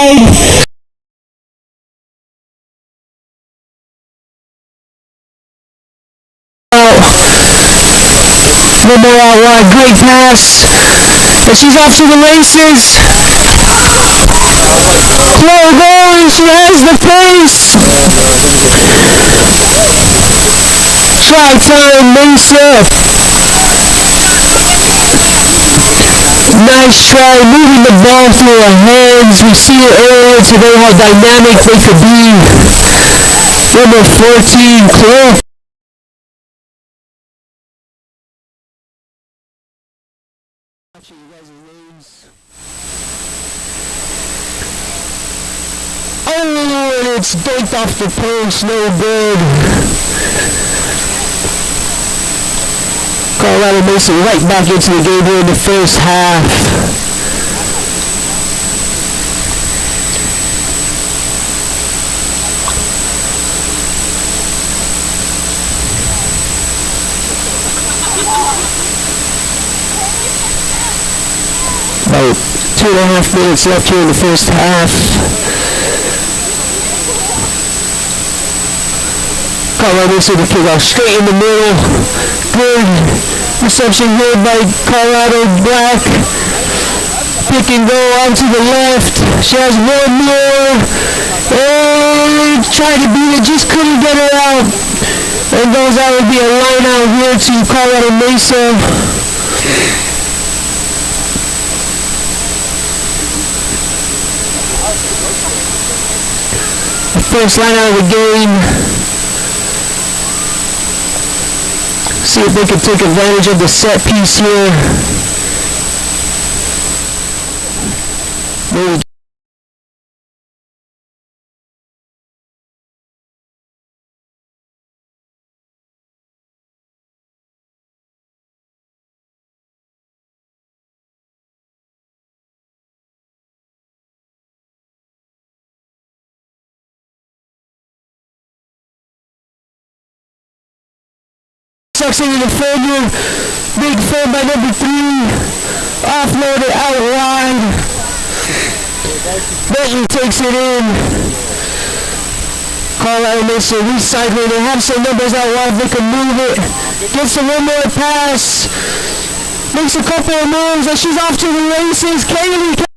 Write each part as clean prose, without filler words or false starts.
side. One more out wide, great pass. And she's off to the races. Chloe going, she has the pace. Try time, Mesa. Nice try, moving the ball through her hands. We see it earlier today how dynamic they could be. Number 14, Chloe. Oh, and it's dunked off the post, no good. Colorado Mesa right back into the game here in the first half. About 2.5 minutes left here in the first half. Colorado Mesa to kick off straight in the middle. Good reception here by Colorado Black. Pick and go onto the left. She has one more. And tried to beat it, just couldn't get her out. And those out would be a line out here to Colorado Mesa. The first line out of the game. See if they can take advantage of the set piece here. Maybe sucks into the defender. Big fan by number 3. Offloaded out wide. Benton takes it in. Colorado Mesa recycling. They have some numbers out wide. They can move it. Gets a one more pass. Makes a couple of moves. And she's off to the races. Kaylee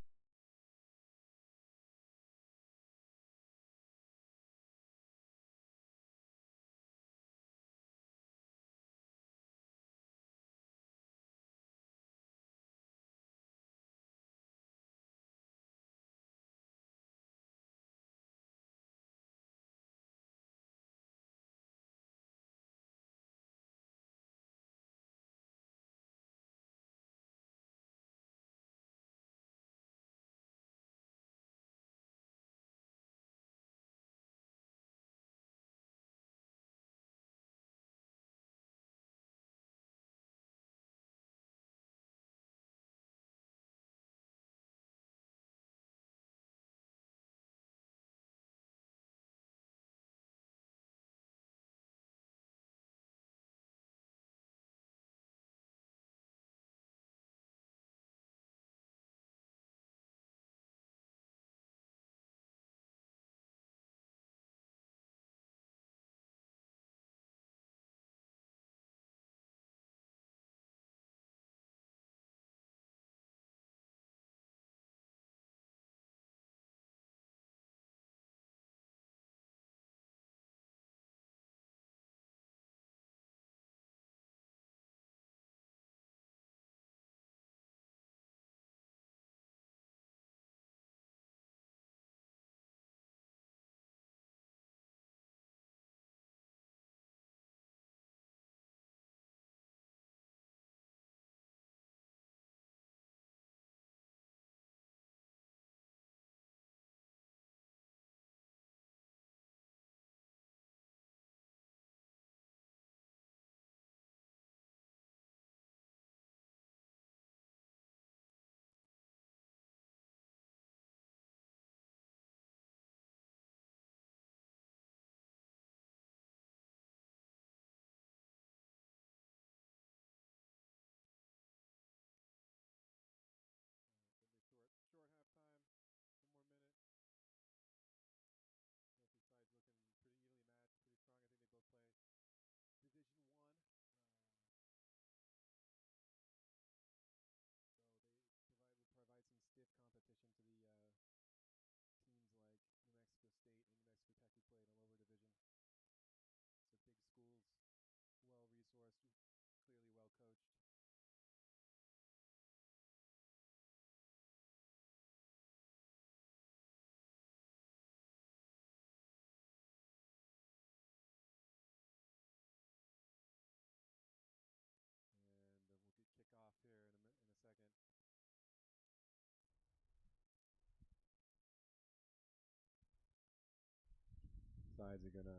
Sides are gonna,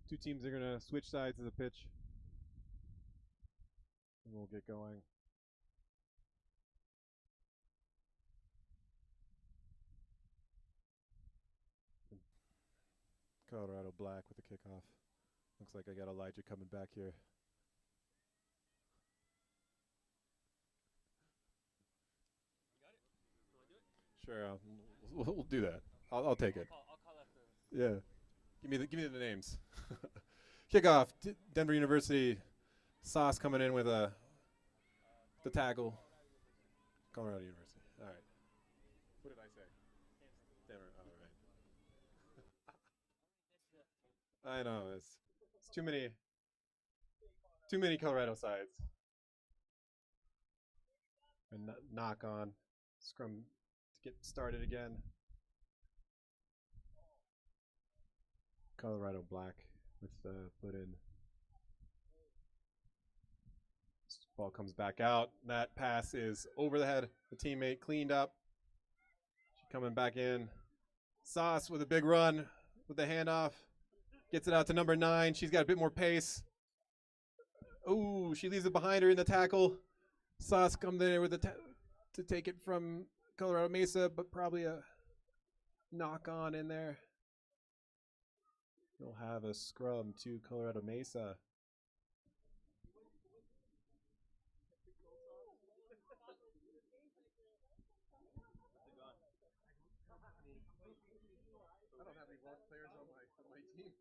two teams are gonna switch sides of the pitch, and we'll get going. Colorado Black with the kickoff. Looks like I got Elijah coming back here. Sure, we'll do that. I'll take it. I'll call after. Yeah, give me the names. Kickoff, Denver University. Sauce coming in with the tackle. Colorado University. All right. What did I say? Denver. All right. I know it's too many Colorado sides. And knock on scrum to get started again. Colorado Black with the put in. Ball comes back out. That pass is over the head of the teammate, cleaned up. She's coming back in. Sauce with a big run with the handoff. Gets it out to number 9. She's got a bit more pace. Ooh, she leaves it behind her in the tackle. Sauce comes in there with to take it from Colorado Mesa, but probably a knock on in there. We'll have a scrum to Colorado Mesa. I don't have any work players on my team.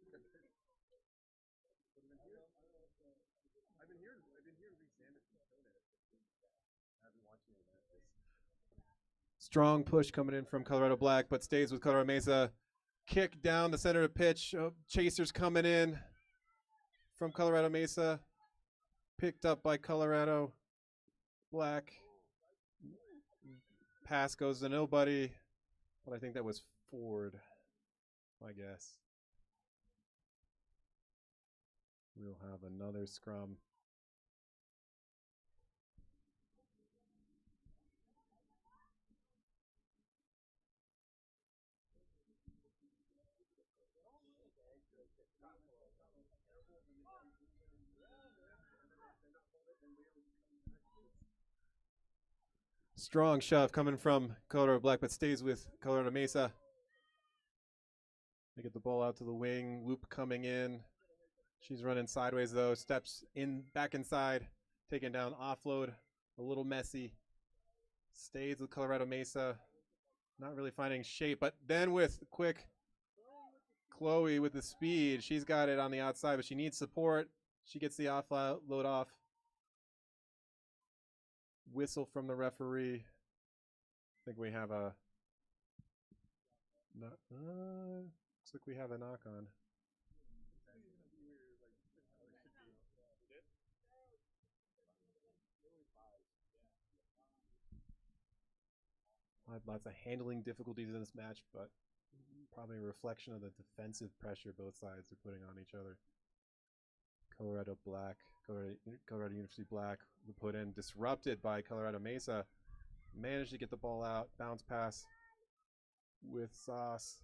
I've been here re-examining I've been watching the matches. Strong push coming in from Colorado Black, but stays with Colorado Mesa. Kick down the center of the pitch. Chasers coming in from Colorado Mesa. Picked up by Colorado Black. Pass goes to nobody, but I think that was Ford, I guess. We'll have another scrum. Strong shove coming from Colorado Black, but stays with Colorado Mesa. They get the ball out to the wing. Loop coming in. She's running sideways though. Steps in, back inside. Taken down, offload. A little messy. Stays with Colorado Mesa. Not really finding shape, but then with quick Chloe with the speed. She's got it on the outside, but she needs support. She gets the offload off. Whistle from the referee. I think we have a looks like we have a knock on. Lots of handling difficulties in this match, but probably a reflection of the defensive pressure both sides are putting on each other. Colorado Black, Colorado University Black, the put in, disrupted by Colorado Mesa. Managed to get the ball out, bounce pass with Sauce.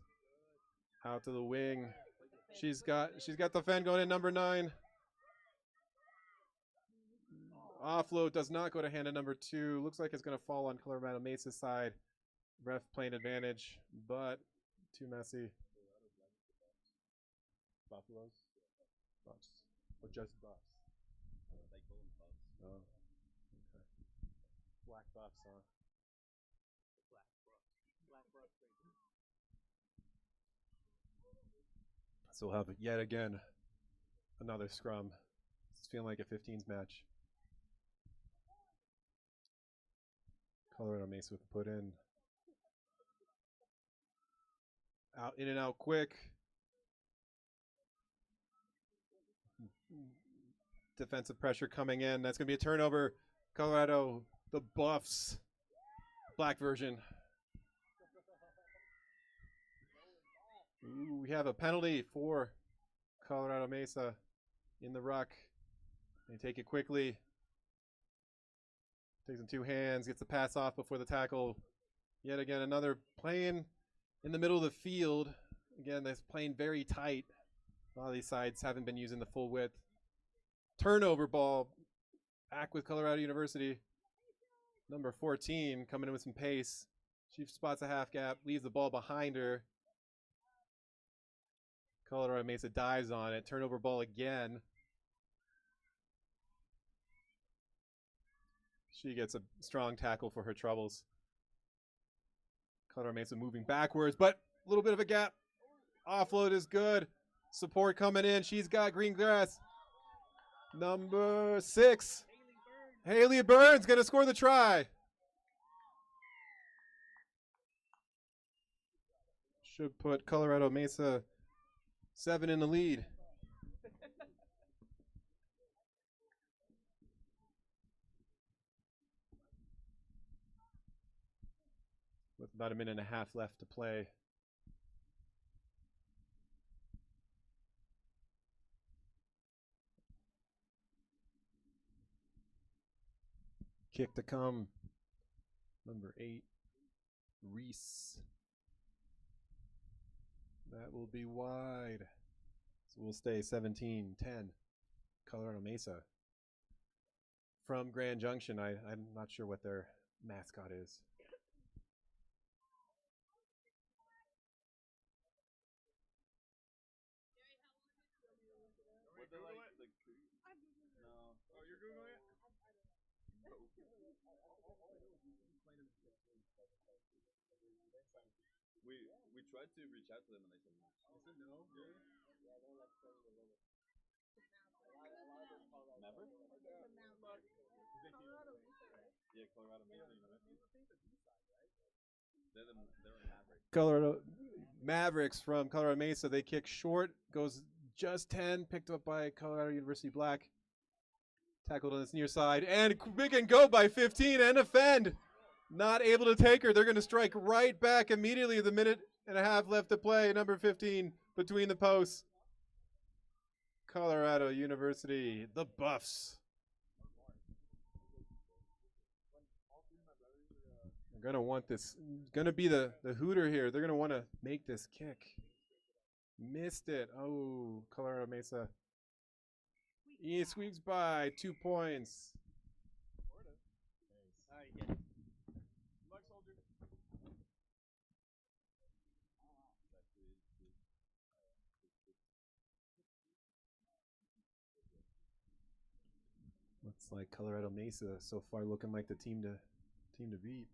Out to the wing. She's got the fan going in, number 9. Offload does not go to hand at number 2. Looks like it's going to fall on Colorado Mesa's side. Ref playing advantage, but too messy. Buffaloes? Buffs. Or just Buffs? They call them Buffs. Oh, okay. Black Buffs, huh? Black Buffs. So we'll have yet again another scrum. It's feeling like a 15s match. Colorado Mesa with the put in. Out, in and out quick. defensive pressure coming in. That's going to be a turnover. Colorado, the Buffs, black version. Ooh, we have a penalty for Colorado Mesa in the ruck. They take it quickly. Takes in two hands, gets the pass off before the tackle. Yet again, another playing in the middle of the field. Again, that's playing very tight. A lot of these sides haven't been using the full width. Turnover ball back with Colorado University. Number 14 coming in with some pace. She spots a half gap, leaves the ball behind her. Colorado Mesa dives on it. Turnover ball again. She gets a strong tackle for her troubles. Colorado Mesa moving backwards, but a little bit of a gap. Offload is good. Support coming in. She's got green grass. Number 6. Haley Burns going to score the try. Should put Colorado Mesa 7 in the lead. With about a minute and a half left to play. Kick to come. Number 8, Reese. That will be wide. So we'll stay 17-10. Colorado Mesa. From Grand Junction. I'm not sure what their mascot is. We tried to reach out to them and they said no. Maverick? Yeah, Colorado Mesa University. They're Maverick. Colorado Mavericks from Colorado Mesa. They kick short, goes just 10, picked up by Colorado University Black. Tackled on this near side, and big and go by 15 and offend. Not able to take her. They're going to strike right back immediately with a minute and a half left to play. Number 15 between the posts. Colorado University, the Buffs. They're going to want this. Going to be the hooter here. They're going to want to make this kick. Missed it. Oh, Colorado Mesa. He squeaks by 2 points. Looks like Colorado Mesa so far looking like the team to beat.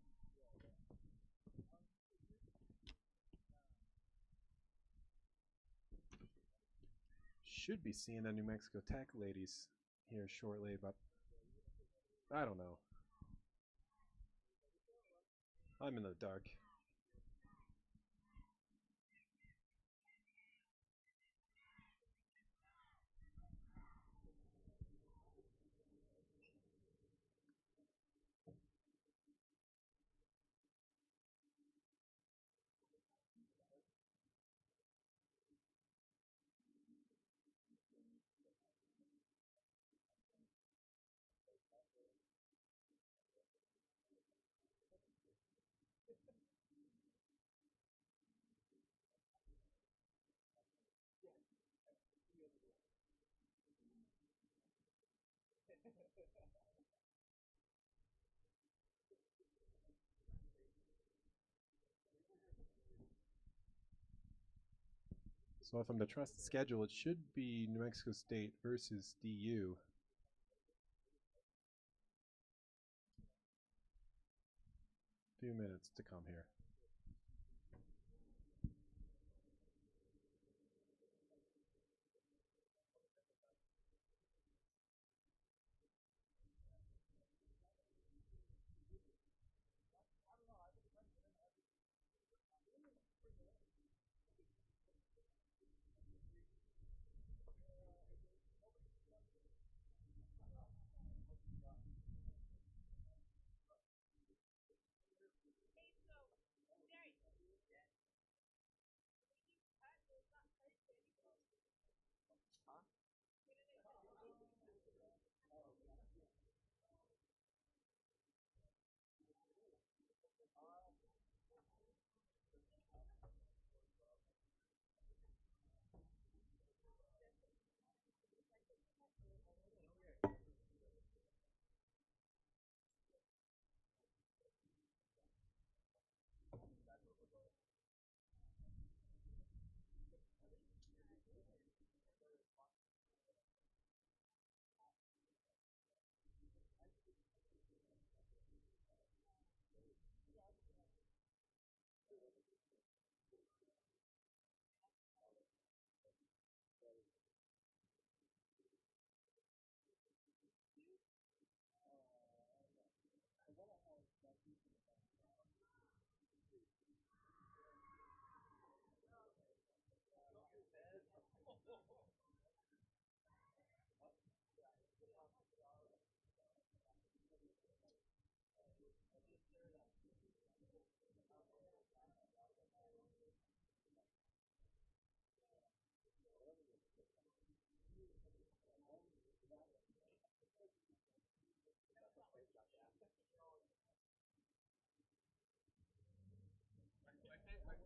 Should be seeing the New Mexico Tech ladies here shortly, but I don't know. I'm in the dark. So if I'm to trust the schedule, it should be New Mexico State versus DU. Few minutes to come here.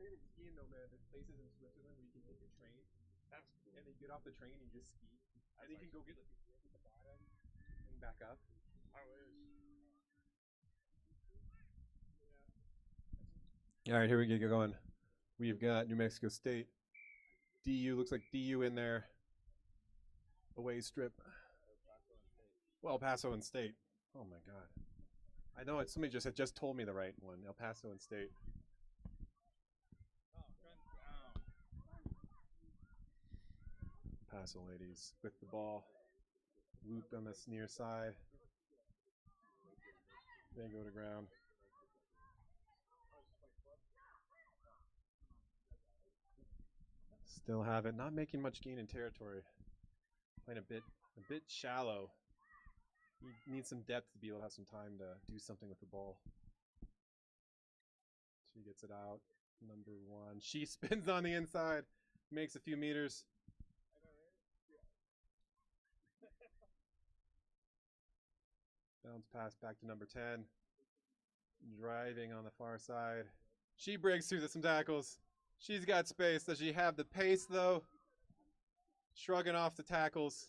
favorite skiing though, man. There's places in Switzerland where you can take a train. That's cool. And then you get off the train and you just ski. And you can go get like a drink at the bottom and back up. I wish. All right, here we get going. We've got New Mexico State. DU looks like DU in there. Away strip. Well, El Paso and State. Oh my God. I know it. Somebody just had just told me the right one. El Paso and State. Paso ladies with the ball. Loop on this near side. They go to ground. Still have it. Not making much gain in territory. Playing a bit shallow. He needs some depth to be able to have some time to do something with the ball. She gets it out. Number 1. She spins on the inside. Makes a few meters. Bounce pass back to number 10. Driving on the far side. She breaks through some tackles. She's got space. Does she have the pace, though? Shrugging off the tackles.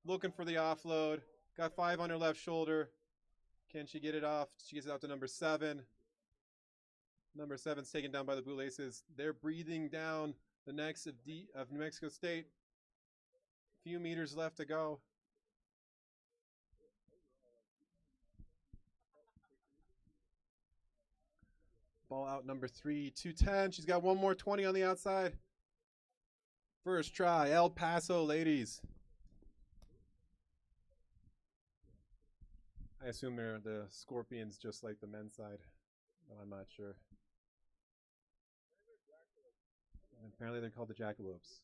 Looking for the offload. Got 5 on her left shoulder. Can she get it off? She gets it out to number 7. Number 7's taken down by the Blue Laces. They're breathing down the necks of New Mexico State. A few meters left to go. Ball out number 3, 210. She's got one more 20 on the outside. First try, El Paso ladies. I assume they're the Scorpions just like the men's side, but I'm not sure. And apparently they're called the Jackalopes.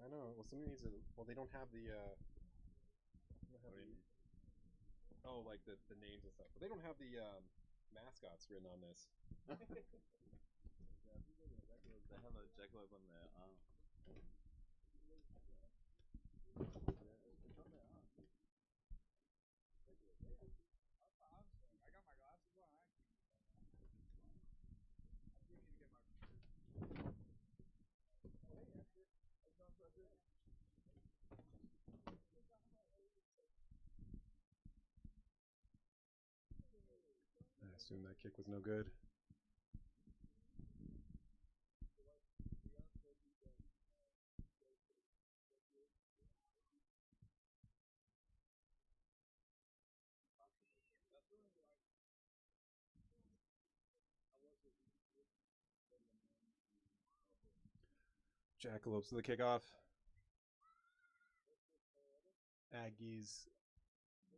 I know. Well, some of these are, well, they don't have the, oh, like the names and stuff. But they don't have the mascots written on this. Yeah, they have a jackalope on their arm. I assume that kick was no good. Jackalopes to the kickoff. Aggies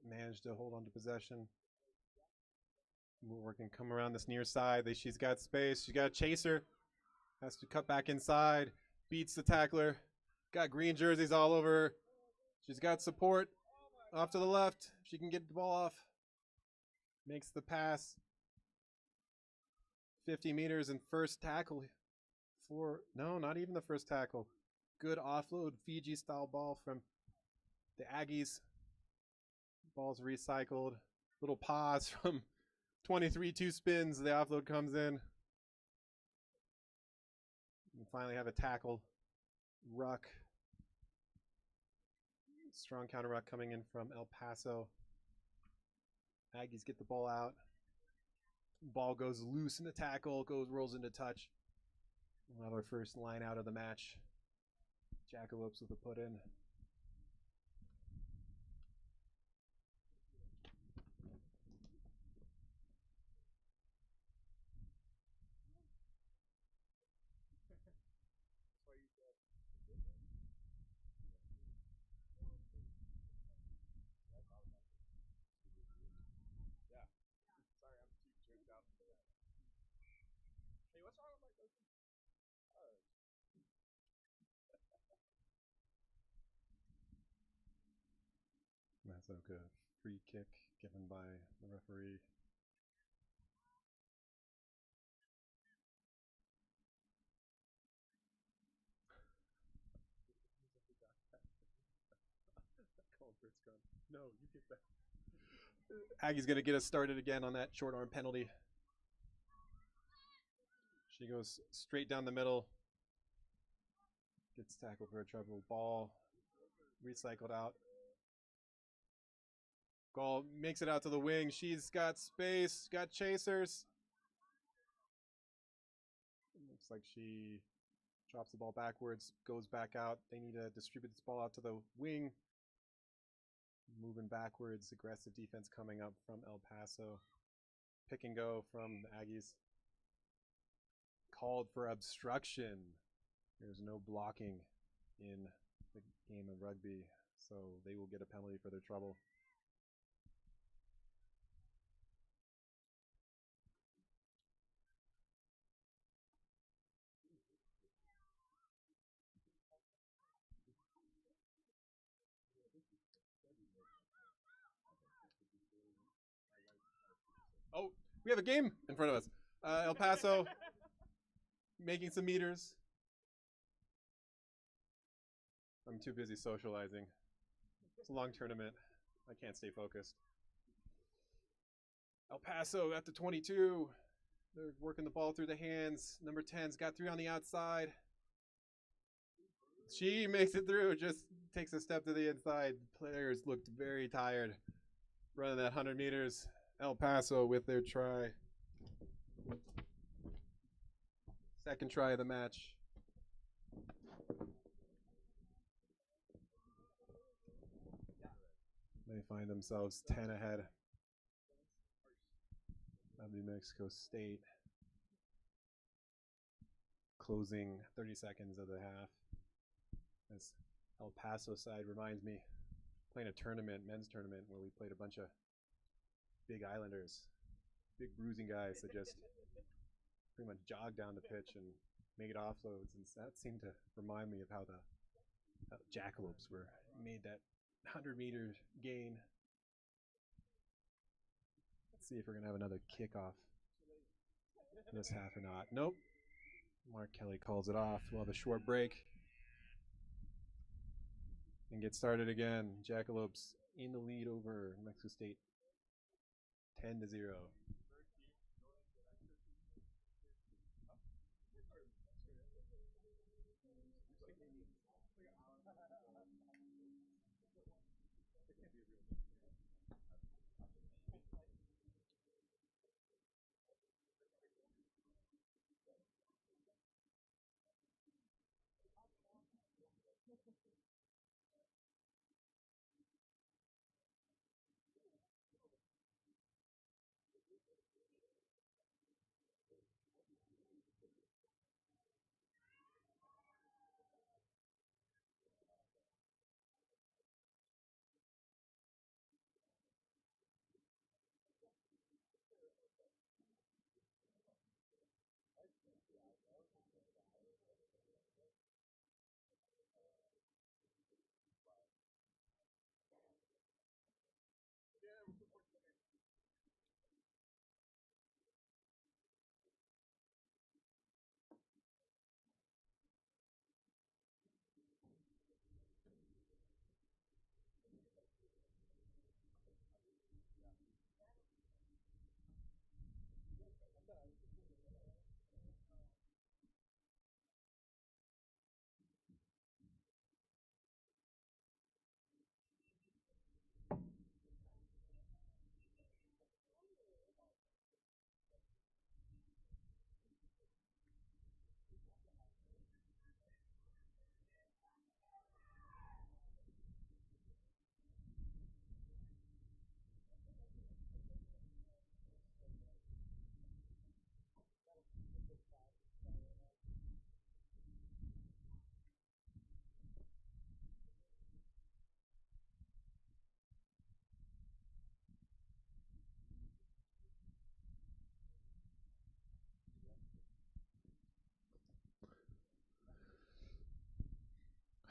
managed to hold on to possession. Moore can come around this near side. She's got space. She's got a chaser. Has to cut back inside. Beats the tackler. Got green jerseys all over her. She's got support off to the left. She can get the ball off. Makes the pass. 50 meters and first tackle. No, not even the first tackle. Good offload, Fiji-style ball from the Aggies. Ball's recycled. Little pause from 23, 2 spins. The offload comes in. We finally have a tackle. Ruck. Strong counter ruck coming in from El Paso. Aggies get the ball out. Ball goes loose in the tackle, rolls into touch. We'll have our first line out of the match. Jackalopes with a put in. Hey, what's wrong with my coaching? That's okay. Free kick given by the referee. Call for a scrum. No, you get that. Aggie's going to get us started again on that short arm penalty. She goes straight down the middle. Gets tackled for a trouble. Ball recycled out. Gall makes it out to the wing. She's got space, got chasers. Looks like she drops the ball backwards, goes back out. They need to distribute this ball out to the wing. Moving backwards, aggressive defense coming up from El Paso. Pick and go from the Aggies. Called for obstruction. There's no blocking in the game of rugby, so they will get a penalty for their trouble. Oh, we have a game in front of us. El Paso making some meters. I'm too busy socializing. It's a long tournament. I can't stay focused. El Paso at the 22. They're working the ball through the hands. Number 10's got 3 on the outside. She makes it through, just takes a step to the inside. Players looked very tired running that 100 meters. El Paso with their try. Second try of the match. They find themselves 10 ahead of New Mexico State. Closing 30 seconds of the half. This El Paso side reminds me playing a tournament, men's tournament, where we played a bunch of big islanders, big bruising guys that just pretty much jog down the pitch and make offloads. And that seemed to remind me of how the Jackalopes made that 100-meter gain. Let's see if we're going to have another kickoff this half or not. Nope. Mark Kelly calls it off. We'll have a short break and get started again. Jackalopes in the lead over New Mexico State 10-0.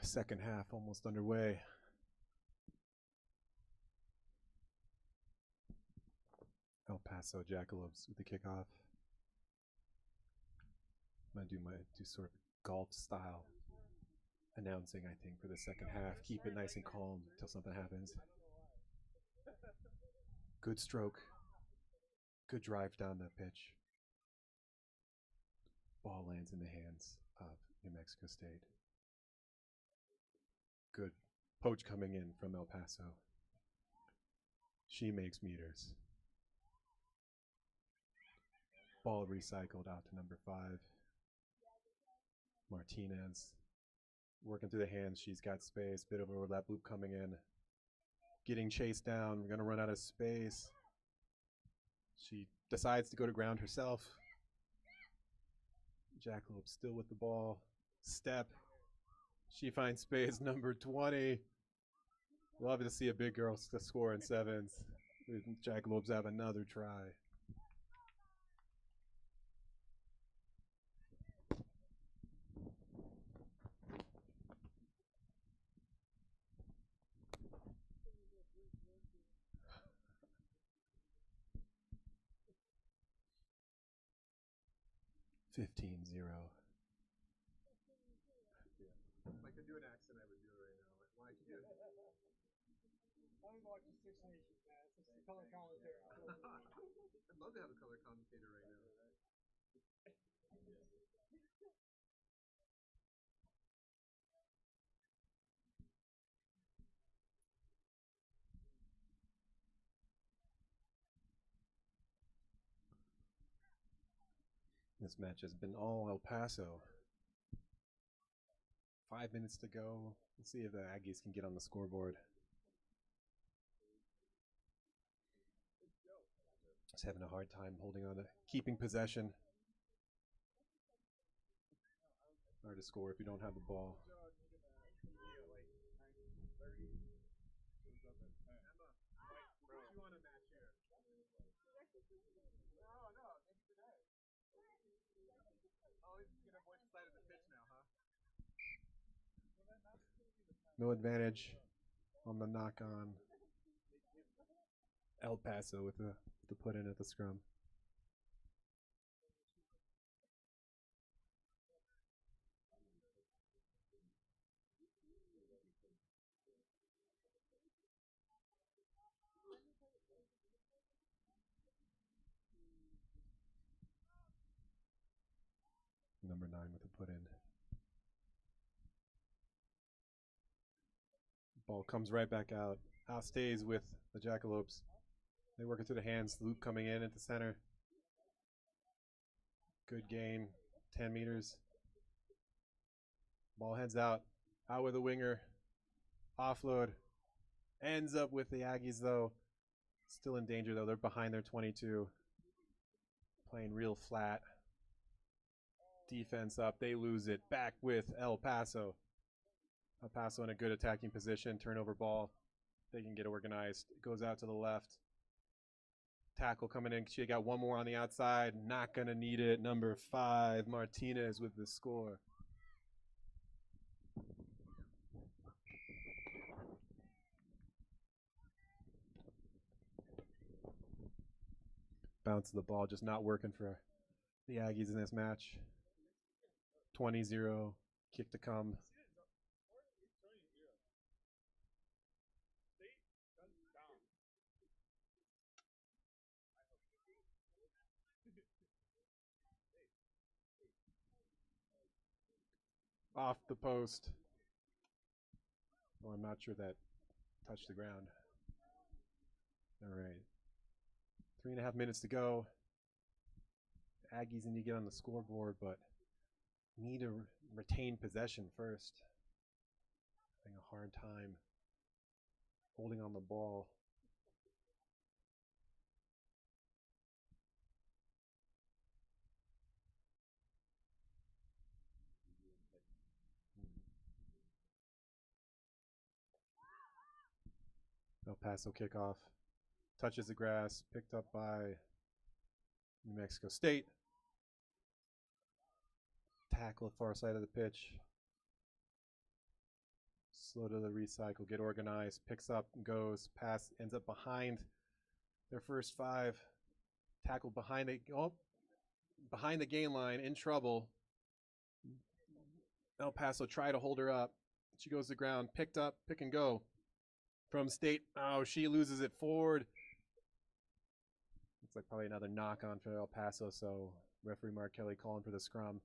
Second half almost underway. El Paso Jackalopes with the kickoff. I'm gonna do sort of golf style announcing, I think, for the second half. Keep it nice and calm until something happens. Good stroke. Good drive down the pitch. Ball lands in the hands of New Mexico State. Good poach coming in from El Paso. She makes meters. Ball recycled out to number 5. Martinez working through the hands. She's got space. Bit of overlap loop coming in. Getting chased down. We're going to run out of space. She decides to go to ground herself. Jackalope still with the ball. Step. She finds space. Number 20. Love to see a big girl score in 7's. Jackalopes have another try. $15-0. If I could do an accent, I would do it right now. Why don't you do it? I'm watching Six Nations, man. It's the color commentary. I'd love to have a color commentator right now. This match has been all El Paso. 5 minutes to go. Let's see if the Aggies can get on the scoreboard. Just having a hard time holding on to keeping possession. Hard to score if you don't have the ball. No advantage on the knock on. El Paso with the put in at the scrum. Number 9 with the put in. Ball comes right back out. Out stays with the Jackalopes. They work it through the hands. Loop coming in at the center. Good gain. 10 meters. Ball heads out. Out with the winger. Offload. Ends up with the Aggies, though. Still in danger, though. They're behind their 22. Playing real flat. Defense up. They lose it. Back with El Paso. El Paso in a good attacking position. Turnover ball. They can get organized. It goes out to the left. Tackle coming in. She got one more on the outside. Not going to need it. Number 5, Martinez with the score. Bounce of the ball just not working for the Aggies in this match. 20-0. Kick to come. Off the post. Well, I'm not sure that touched the ground. All right. 3.5 minutes to go. The Aggies need to get on the scoreboard, but need to retain possession first. Having a hard time holding on the ball. El Paso kickoff. Touches the grass. Picked up by New Mexico State. Tackle far side of the pitch. Slow to the recycle. Get organized. Picks up and goes. Pass ends up behind their first 5. Tackle behind the gain line. In trouble. El Paso try to hold her up. She goes to the ground. Picked up. Pick and go. From State. Oh, she loses it forward. Looks like probably another knock on for El Paso, so referee Mark Kelly calling for the scrum.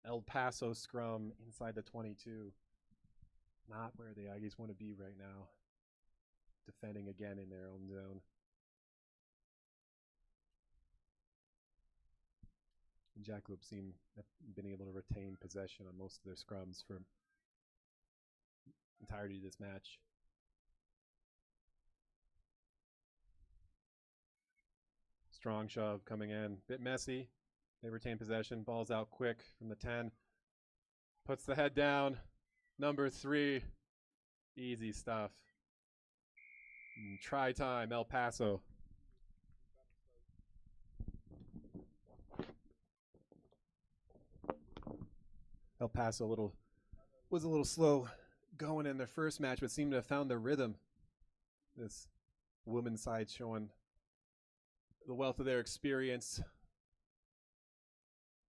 El Paso scrum inside the 22. Not where the Aggies want to be right now. Defending again in their own zone. Jackalope seem have been able to retain possession on most of their scrums for entirety of this match. Strong shove coming in, bit messy. They retain possession, ball's out quick from the 10. Puts the head down, number 3. Easy stuff. And try time, El Paso. El Paso was a little slow going in their first match, but seemed to have found their rhythm. This women's side showing the wealth of their experience.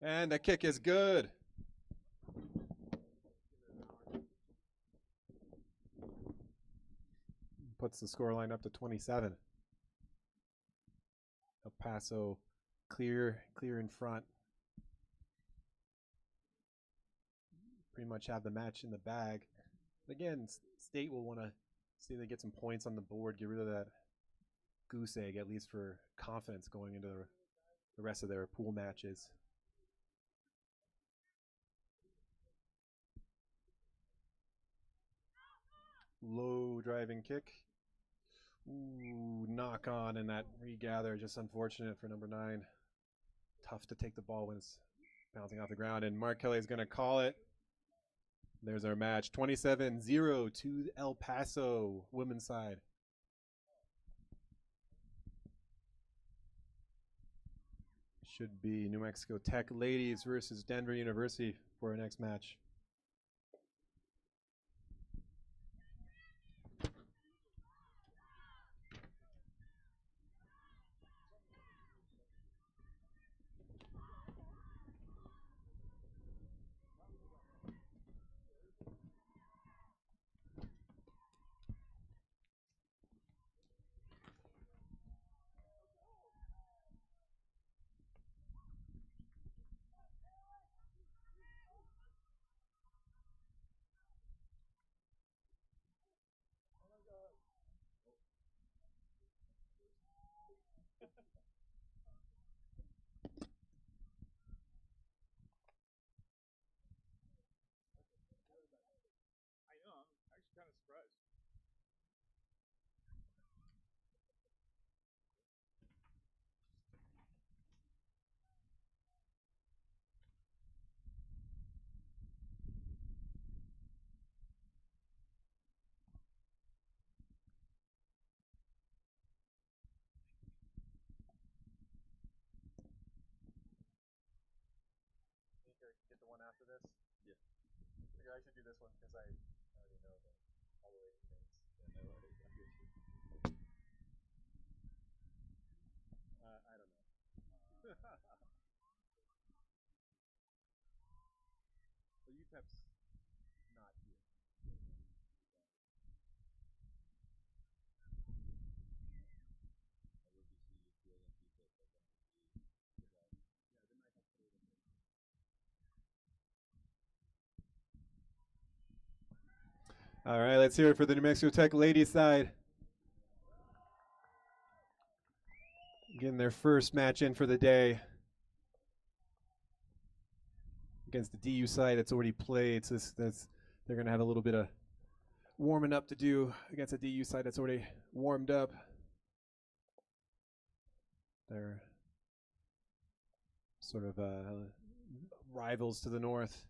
And the kick is good. Puts the scoreline up to 27. El Paso clear in front. Pretty much have the match in the bag. But again, State will want to see if they get some points on the board, get rid of that goose egg, at least for confidence going into the rest of their pool matches. Low driving kick. Ooh, knock on, and that regather, just unfortunate for number 9. Tough to take the ball when it's bouncing off the ground, and Mark Kelly is going to call it. There's our match, 27-0 to El Paso, women's side. Should be New Mexico Tech ladies versus Denver University for our next match. I know, I'm actually kind of surprised. Get the one after this? Yeah. I figure I should do this one because I already know all the ladies' names. Yeah, no worries. I get you. I don't know. Well, UTEP's not here. All right, let's hear it for the New Mexico Tech ladies side. Getting their first match in for the day against the DU side that's already played. So they're going to have a little bit of warming up to do against a DU side that's already warmed up. They're sort of rivals to the north.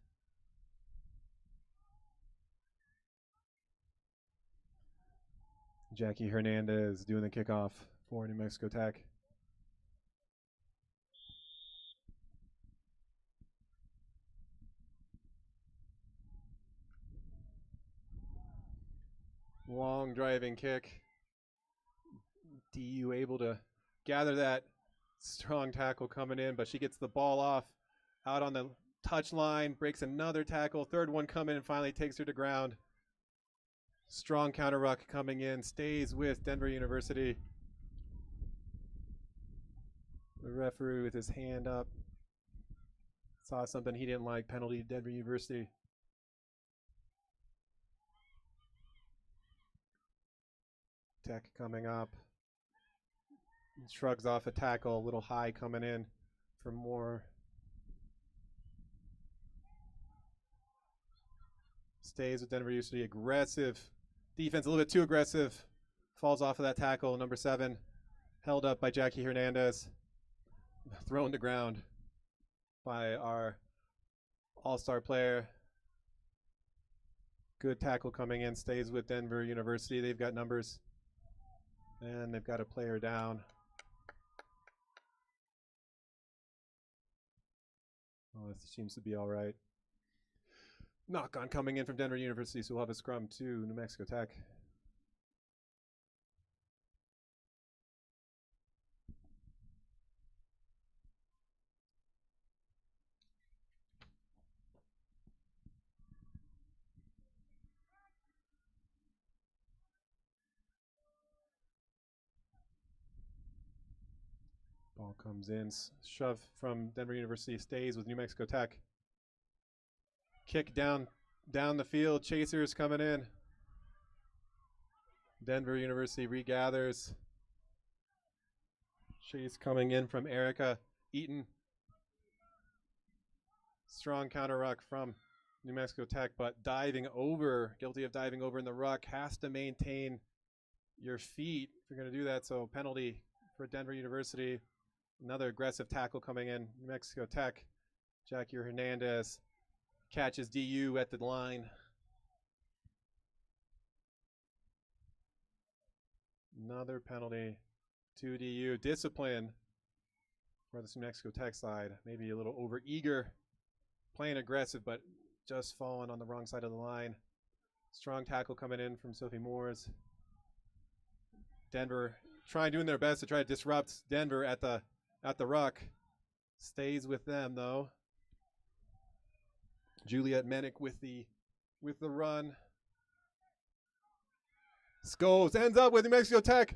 Jackie Hernandez doing the kickoff for New Mexico Tech. Long driving kick. DU able to gather that strong tackle coming in, but she gets the ball off out on the touch line, breaks another tackle, third one coming and finally takes her to ground. Strong counter ruck coming in, stays with Denver University. The referee with his hand up. Saw something he didn't like. Penalty to Denver University. Tech coming up. Shrugs off a tackle. A little high coming in for more. Stays with Denver University. Aggressive defense. A little bit too aggressive. Falls off of that tackle. Number 7. Held up by Jackie Hernandez. Thrown to ground by our all-star player. Good tackle coming in. Stays with Denver University. They've got numbers. And they've got a player down. Oh, this seems to be all right. Knock on coming in from Denver University, so we'll have a scrum to New Mexico Tech. Ball comes in, shove from Denver University, stays with New Mexico Tech. Kick down the field, chasers coming in. Denver University regathers. Chase coming in from Erica Eaton. Strong counter ruck from New Mexico Tech, but guilty of diving over in the ruck. Has to maintain your feet if you're going to do that, so penalty for Denver University. Another aggressive tackle coming in. New Mexico Tech. Jackie Hernandez catches DU at the line. Another penalty to DU. Discipline for the New Mexico Tech side. Maybe a little over-eager. Playing aggressive, but just falling on the wrong side of the line. Strong tackle coming in from Sophie Moores. Denver doing their best to try to disrupt Denver at the ruck. Stays with them though. Juliet Menick with the run. Scholes ends up with New Mexico Tech.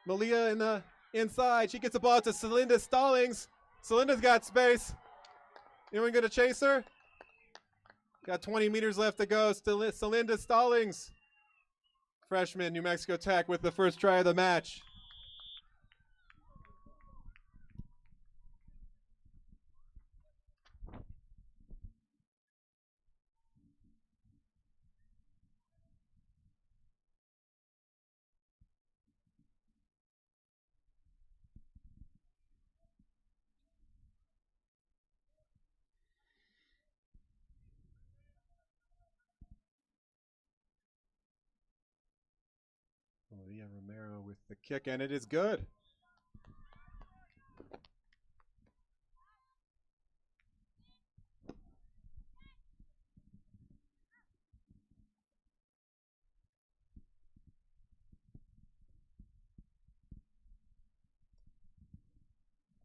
Malia in the inside. She gets the ball to Celinda Stallings. Celinda's got space. Anyone gonna chase her? Got 20 meters left to go. Celinda Stallings. Freshman, New Mexico Tech with the first try of the match. Leah Romero with the kick, and it is good.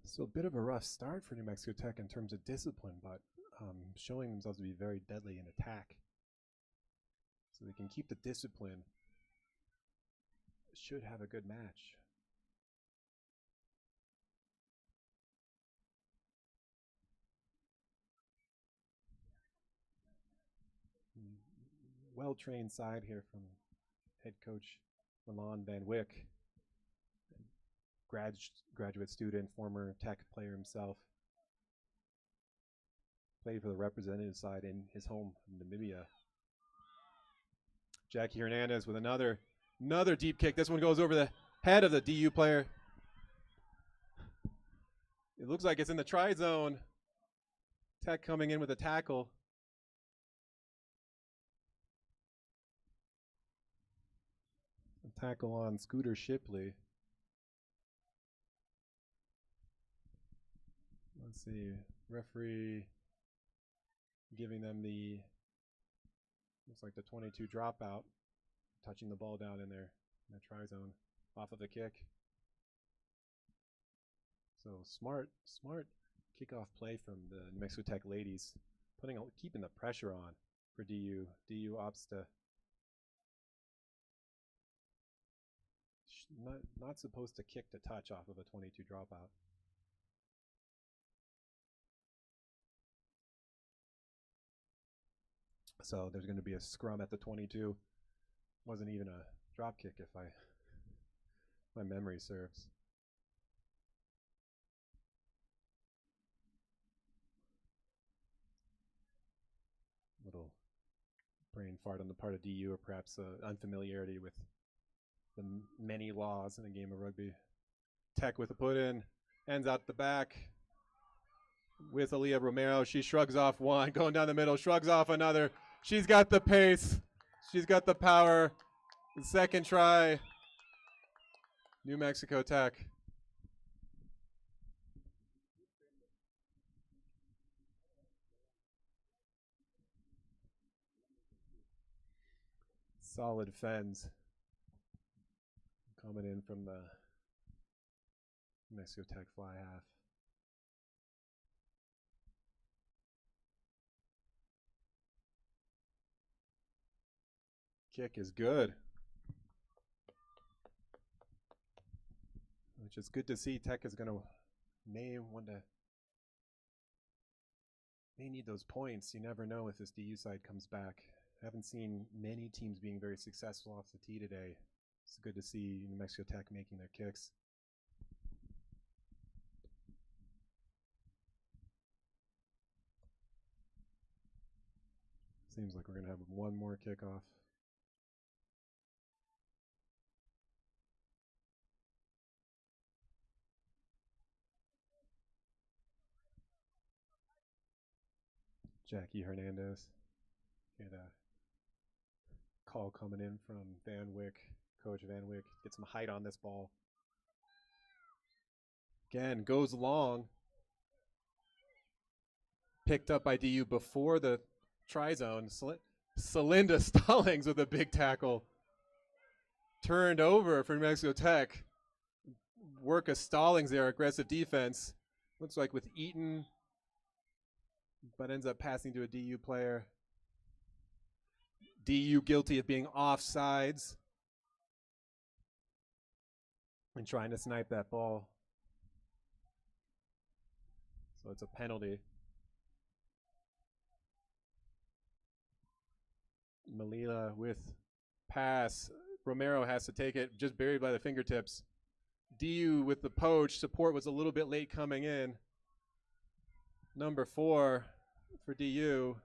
So a bit of a rough start for New Mexico Tech in terms of discipline, but showing themselves to be very deadly in attack. So they can keep the discipline. Should have a good match. Well-trained side here from head coach Milan Van Wyck. Graduate student, former Tech player himself. Played for the representative side in his home, Namibia. Jackie Hernandez with another deep kick. This one goes over the head of the DU player. It looks like it's in the try zone. Tech coming in with a tackle. A tackle on Scooter Shipley. Let's see. Referee giving them looks like the 22 dropout. Touching the ball down in the try zone off of the kick. So smart kickoff play from the New Mexico Tech ladies, keeping the pressure on for DU. DU opts to not supposed to kick to touch off of a 22 dropout. So there's going to be a scrum at the 22. Wasn't even a drop kick if my memory serves. Little brain fart on the part of DU, or perhaps unfamiliarity with the many laws in the game of rugby. Tech with a put in, ends out the back with Aaliyah Romero. She shrugs off one, going down the middle, shrugs off another. She's got the pace. She's got the power. The second try, New Mexico Tech. Solid fens coming in from the New Mexico Tech fly half. Kick is good, which is good to see. Tech is going to may need those points. You never know if this DU side comes back. I haven't seen many teams being very successful off the tee today. It's good to see New Mexico Tech making their kicks. Seems like we're going to have one more kickoff. Jackie Hernandez. Get a call coming in from Van Wyck. Coach Van Wyck. Get some height on this ball. Again, goes long. Picked up by DU before the try zone. Celinda Stallings with a big tackle. Turned over for New Mexico Tech. Work of Stallings there, aggressive defense. Looks like with Eaton, but ends up passing to a DU player. DU guilty of being offsides and trying to snipe that ball. So it's a penalty. Malila with pass. Romero has to take it, just buried by the fingertips. DU with the poach. Support was a little bit late coming in. Number 4 for DU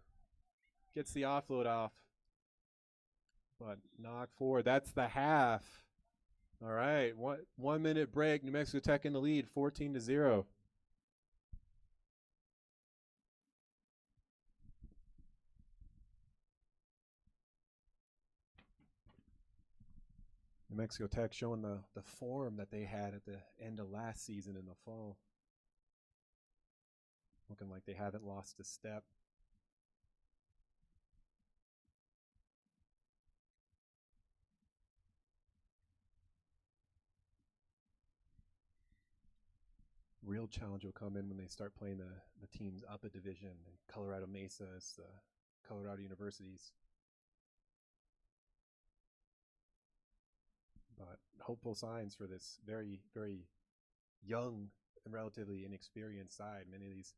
gets the offload off. But knock forward. That's the half. All right. 1 minute break. New Mexico Tech in the lead, 14-0. New Mexico Tech showing the form that they had at the end of last season in the fall. Looking like they haven't lost a step. Real challenge will come in when they start playing the teams up a division. Colorado Mesa is the Colorado Universities. But hopeful signs for this very, very young and relatively inexperienced side. Many of these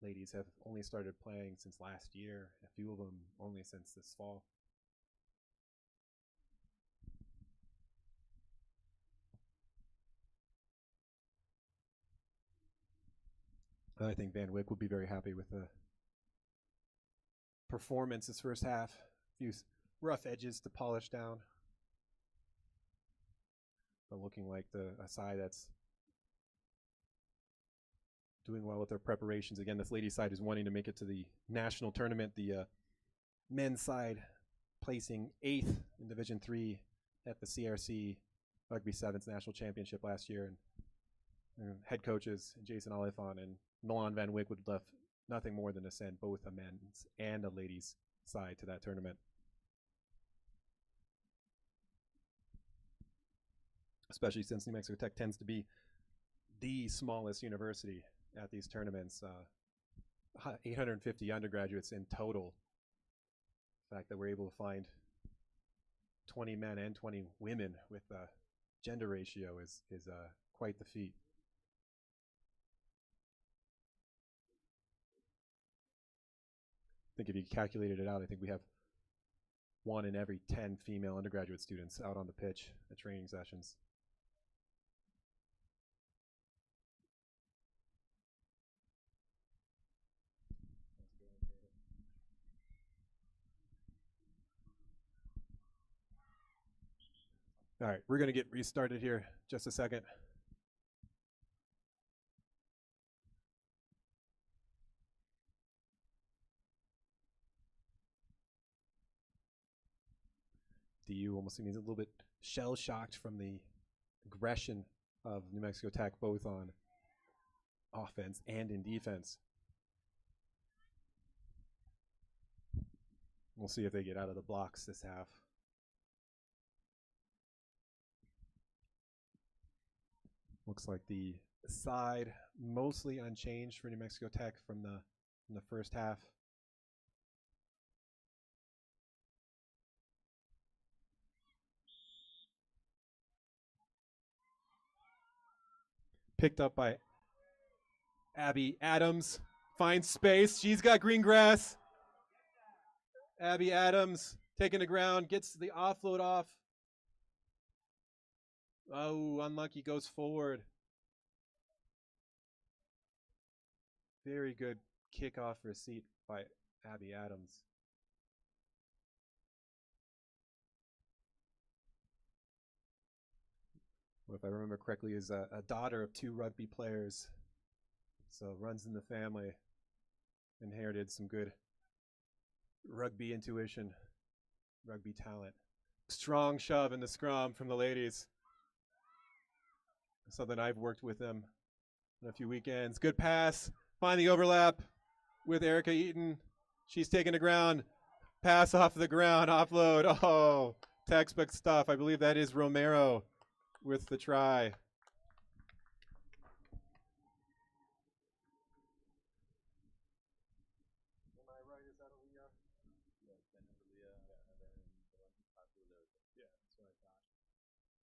ladies have only started playing since last year, a few of them only since this fall. I think Van Wyck will be very happy with the performance this first half. A few rough edges to polish down. But looking like a side that's doing well with their preparations. Again, this ladies' side is wanting to make it to the national tournament. The men's side placing 8th in Division III at the CRC Rugby 7's National Championship last year. And head coaches Jason Oliphant and Milan Van Wyck would have left nothing more than to send both a men's and a ladies' side to that tournament. Especially since New Mexico Tech tends to be the smallest university at these tournaments. 850 undergraduates in total. The fact that we're able to find 20 men and 20 women with a gender ratio is quite the feat. think if you calculated it out, I think we have 1 in every 10 female undergraduate students out on the pitch at training sessions. All right, we're going to get restarted here just a second. DU almost seems a little bit shell-shocked from the aggression of New Mexico Tech, both on offense and in defense. We'll see if they get out of the blocks this half. Looks like the side mostly unchanged for New Mexico Tech from the first half. Picked up by Abby Adams. Finds space. She's got green grass. Abby Adams taking the ground, gets the offload off. Oh, unlucky, goes forward. Very good kickoff receipt by Abby Adams. What if I remember correctly is a daughter of 2 rugby players. So runs in the family. Inherited some good rugby intuition, rugby talent. Strong shove in the scrum from the ladies. Something I've worked with them on a few weekends. Good pass. Find the overlap with Erica Eaton. She's taking the ground. Pass off the ground. Offload. Oh, textbook stuff. I believe that is Romero with the try.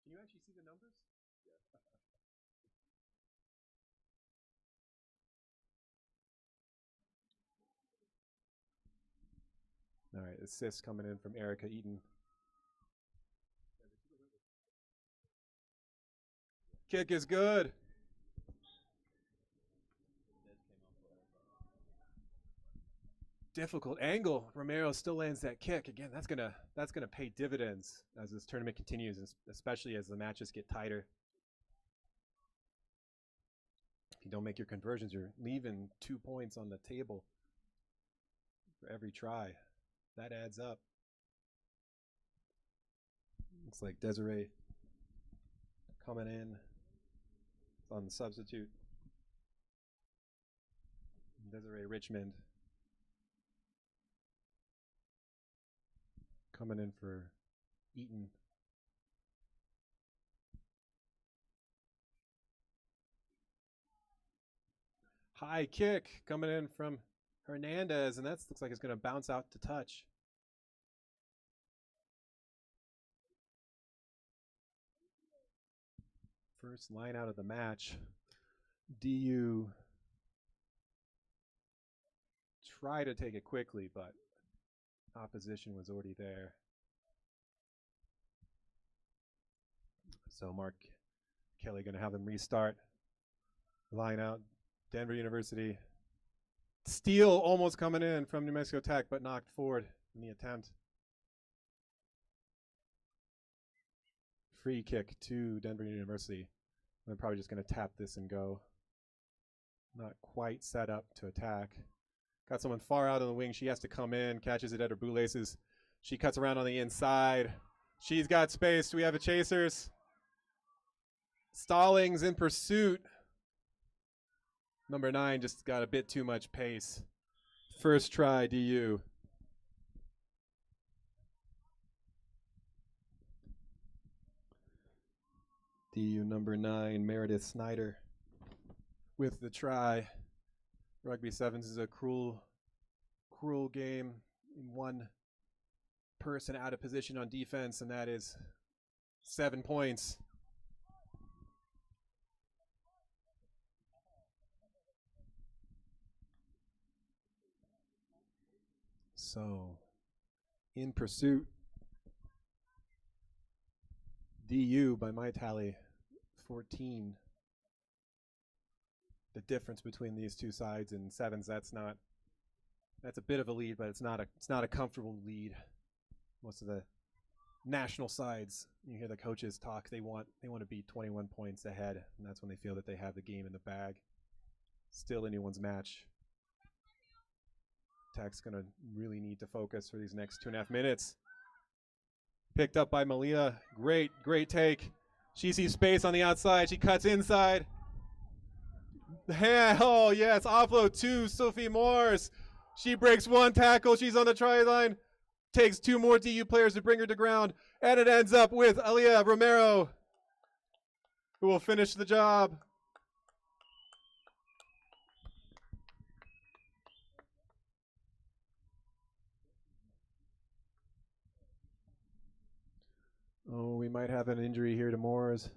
Can you actually see the numbers? Yeah. All right, assist coming in from Erica Eaton. Kick is good. Difficult angle. Romero still lands that kick. Again, that's gonna pay dividends as this tournament continues, especially as the matches get tighter. If you don't make your conversions, you're leaving 2 points on the table for every try. That adds up. Looks like Desiree coming in on the substitute. Desiree Richmond coming in for Eaton. High kick coming in from Hernandez, and that looks like it's going to bounce out to touch. First line out of the match. DU try to take it quickly, but opposition was already there. So Mark Kelly going to have them restart. Line out. Denver University. Steal almost coming in from New Mexico Tech, but knocked forward in the attempt. Free kick to Denver University. They're probably just going to tap this and go. Not quite set up to attack. Got someone far out on the wing. She has to come in, catches it at her bootlaces. She cuts around on the inside. She's got space. Do we have a chasers? Stallings in pursuit. Number 9 just got a bit too much pace. First try, DU. DU number 9, Meredith Snyder with the try. Rugby 7's is a cruel game. One person out of position on defense, and that is 7 points. So, in pursuit, DU by my tally, 14. The difference between these two sides and 7's, that's a bit of a lead, but it's not a comfortable lead. Most of the national sides, you hear the coaches talk, they want to be 21 points ahead, and that's when they feel that they have the game in the bag. Still anyone's match. Tech's going to really need to focus for these next 2.5 minutes. Picked up by Malia. Great take. She sees space on the outside. She cuts inside. Oh, yes. Offload to Sophie Morse. She breaks one tackle. She's on the try line. Takes 2 more DU players to bring her to ground. And it ends up with Alia Romero, who will finish the job. Oh, we might have an injury here to Moores.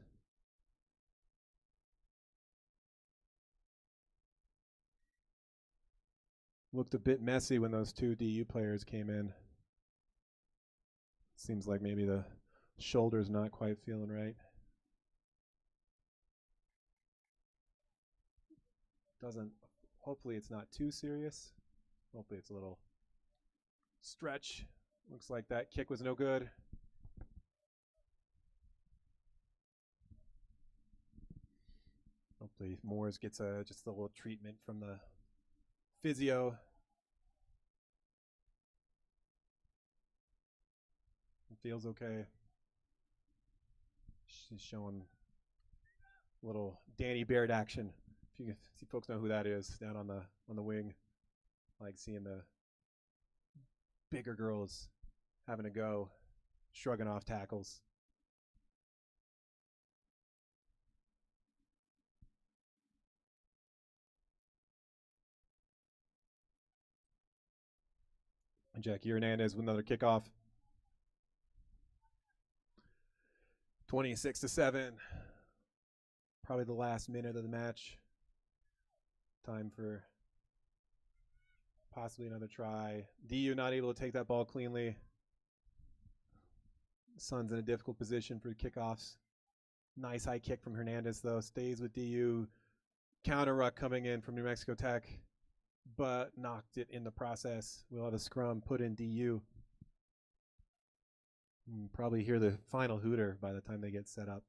Looked a bit messy when those 2 DU players came in. Seems like maybe the shoulder's not quite feeling right. Hopefully it's not too serious. Hopefully it's a little stretch. Looks like that kick was no good. Hopefully Moores gets just a little treatment from the physio. It feels okay. She's showing a little Danny Baird action. If you see folks know who that is down on the wing. I like seeing the bigger girls having a go, shrugging off tackles. And Jackie Hernandez with another kickoff. 26-7. Probably the last minute of the match. Time for possibly another try. DU not able to take that ball cleanly. Sun's in a difficult position for kickoffs. Nice high kick from Hernandez, though. Stays with DU. Counter ruck coming in from New Mexico Tech, but knocked it in the process. We'll have a scrum put in DU. Probably hear the final hooter by the time they get set up.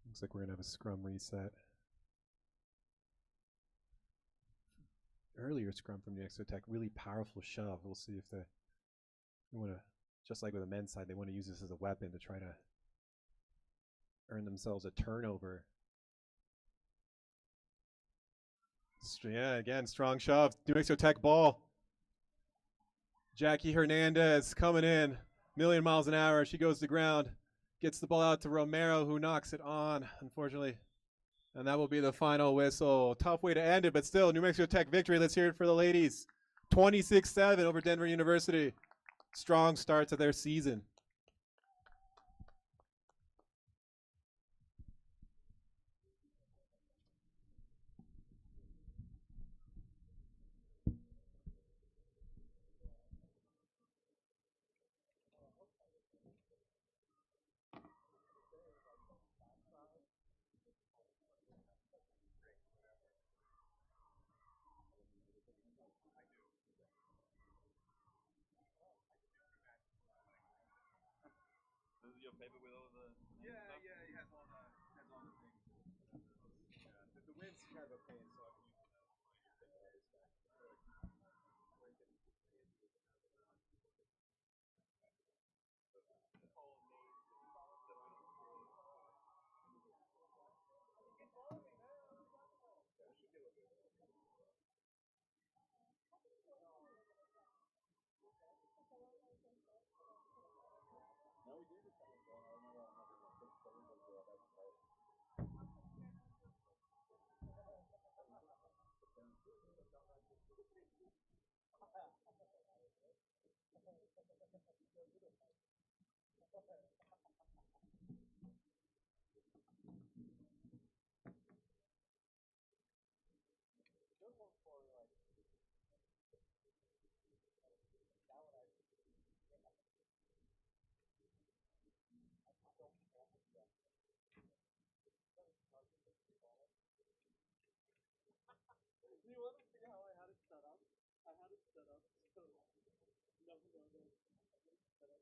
Looks like we're going to have a scrum reset. Earlier scrum from New Mexico Tech, really powerful shove. We'll see if they want to, just like with the men's side, they want to use this as a weapon to try to earn themselves a turnover. Yeah, again, strong shove. New Mexico Tech ball. Jackie Hernandez coming in, million miles an hour. She goes to ground, gets the ball out to Romero, who knocks it on, unfortunately. And that will be the final whistle. Tough way to end it, but still, New Mexico Tech victory. Let's hear it for the ladies. 26-7 over Denver University. Strong start to their season. This is your paper with all the Yeah, he has all the things. Yeah, the wind's kind of a pain, so I can use Good one for like that one I don't yeah. Do you want to see how I had it set up? I had it set up so no. Set up.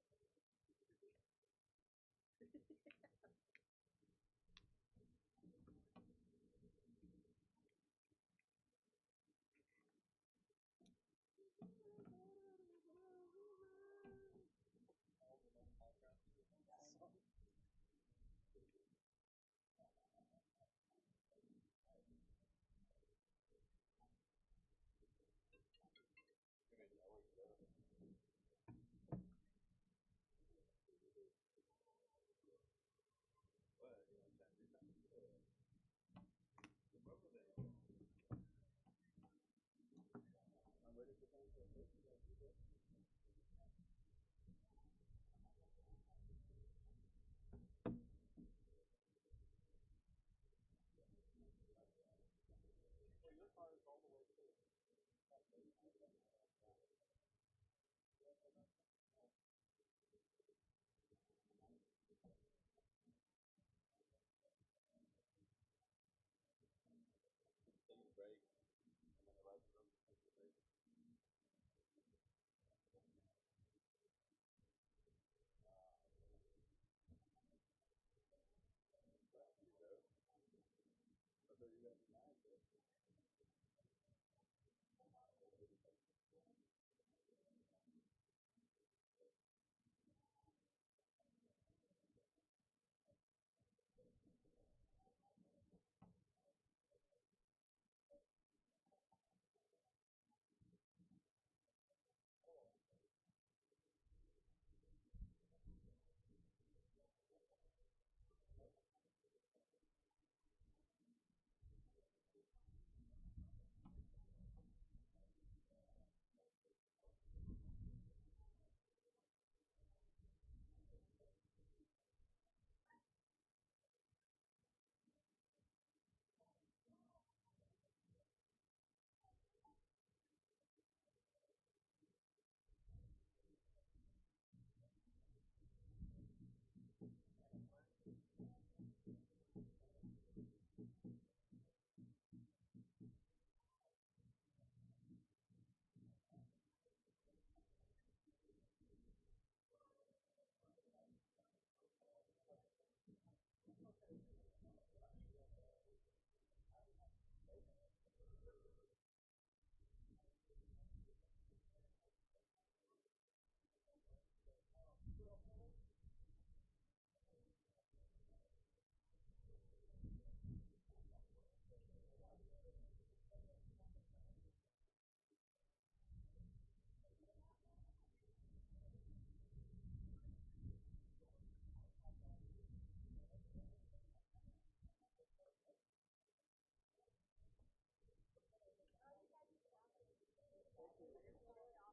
Your car is all the way to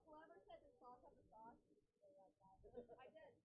Whoever said the sauce of the sauce, they like that. I did. Appreciate it.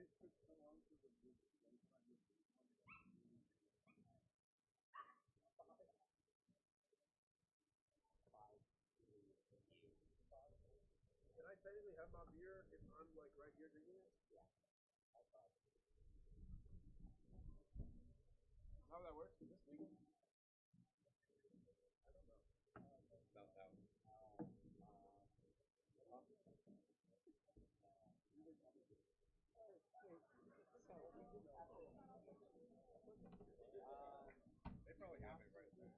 Can I technically have my beer if I'm like right here drinking it? How that works? Is this legal? They probably have it right there.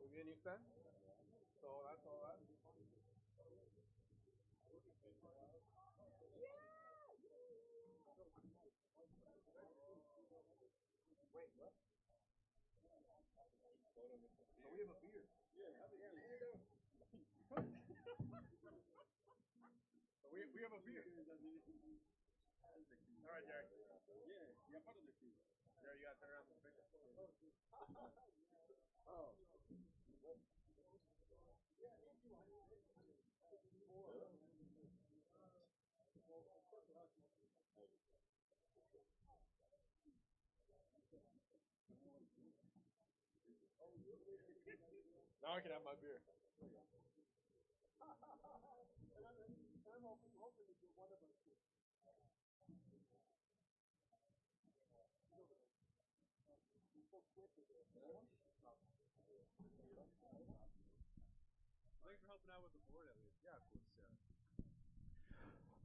Muy bien, ¿y usted? Todo that, todo that. Wait, what? So we have a beer. So we have a beer. All right, Jerry. Yeah, part of the crew. Jerry, you gotta turn around for the picture. Oh. Now I can have my beer. Thanks for helping out with the board at least. Yeah, of course, yeah.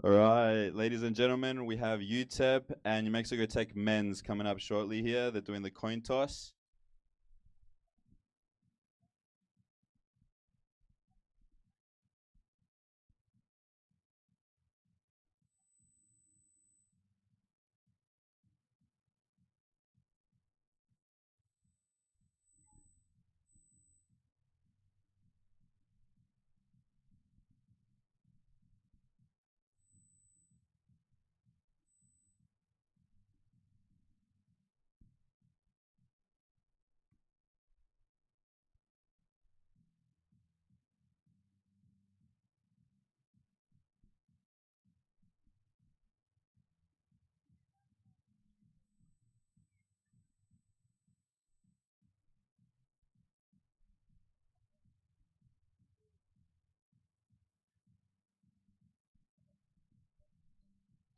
All right, ladies and gentlemen, we have UTEP and New Mexico Tech men's coming up shortly here. They're doing the coin toss.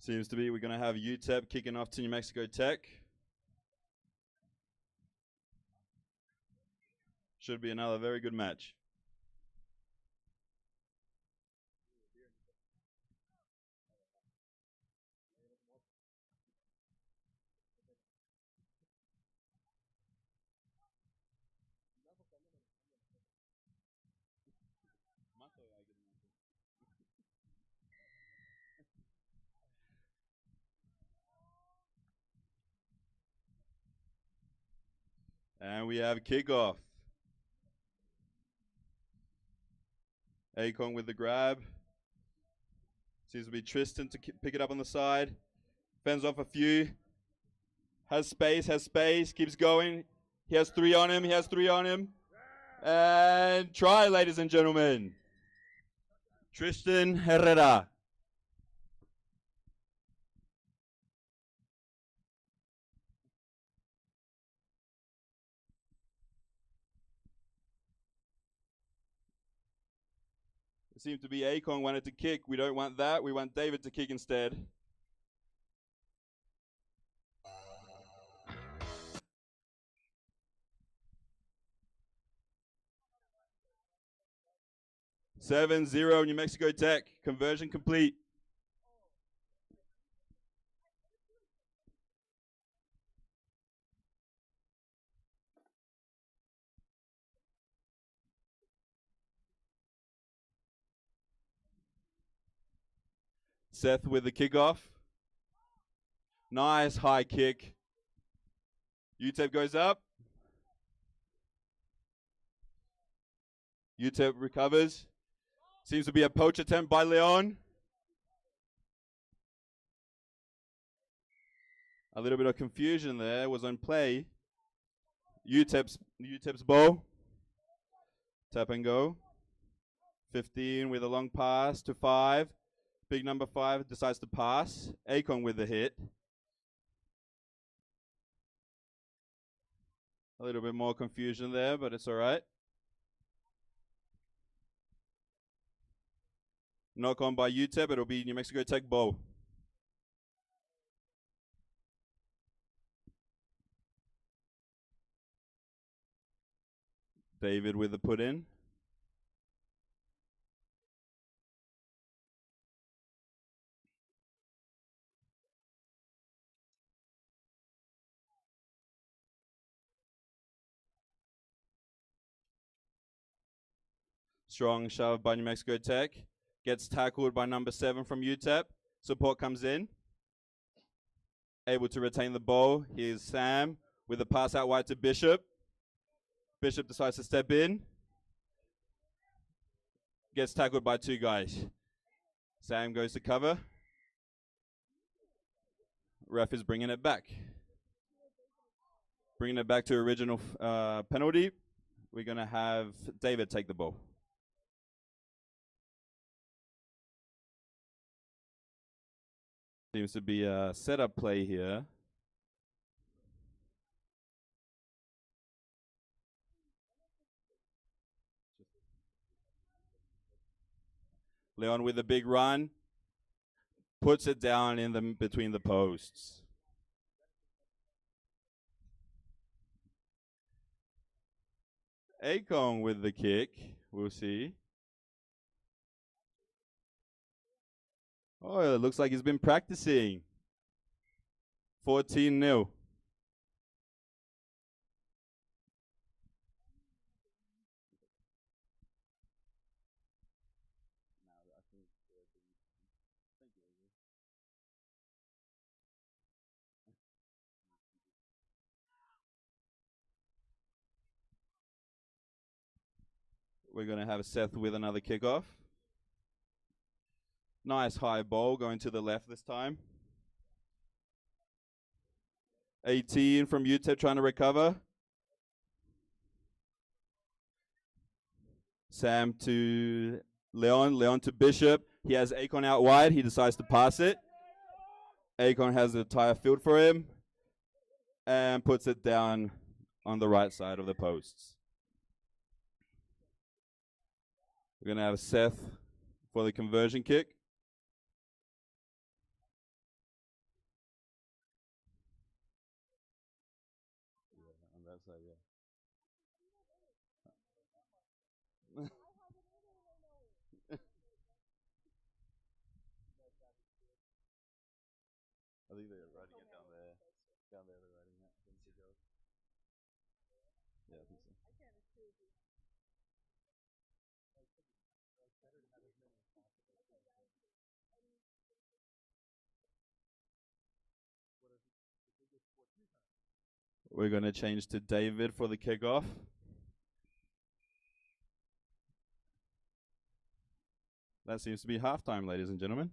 Seems to be we're going to have UTEP kicking off to New Mexico Tech. Should be another very good match. And we have kickoff. Akon with the grab. Seems to be Tristan to pick it up on the side. Fends off a few. Has space, keeps going. He has three on him, And try, ladies and gentlemen. Tristan Herrera. It seemed to be Akon wanted to kick. We don't want that. We want David to kick instead. Seven, 0, New Mexico Tech. Conversion complete. Seth with the kickoff. Nice high kick. UTEP goes up. UTEP recovers. Seems to be a poach attempt by Leon. A little bit of confusion there. Was on play. UTEP's ball. Tap and go. 15 with a long pass to 5. Big number 5 decides to pass. Akon with the hit. A little bit more confusion there, but it's all right. Knock on by UTEP. It'll be New Mexico Tech ball. David with the put in. Strong shove by New Mexico Tech. Gets tackled by number 7 from UTEP. Support comes in. Able to retain the ball. Here's Sam with a pass out wide to Bishop. Bishop decides to step in. Gets tackled by 2 guys. Sam goes to cover. Ref is bringing it back. Bringing it back to original penalty. We're going to have David take the ball. Seems to be a setup play here. Leon with a big run. Puts it down in the between the posts. Akon with the kick. We'll see. Oh, it looks like he's been practicing. 14-0. We're going to have Seth with another kickoff. Nice high ball going to the left this time. 18 from UTEP trying to recover. Sam to Leon. Leon to Bishop. He has Akon out wide. He decides to pass it. Akon has the entire field for him and puts it down on the right side of the posts. We're going to have Seth for the conversion kick. On that side, yeah. I think they're riding it down there. Down there, they're riding it. Yeah, I think so. We're going to change to David for the kickoff. That seems to be halftime, ladies and gentlemen.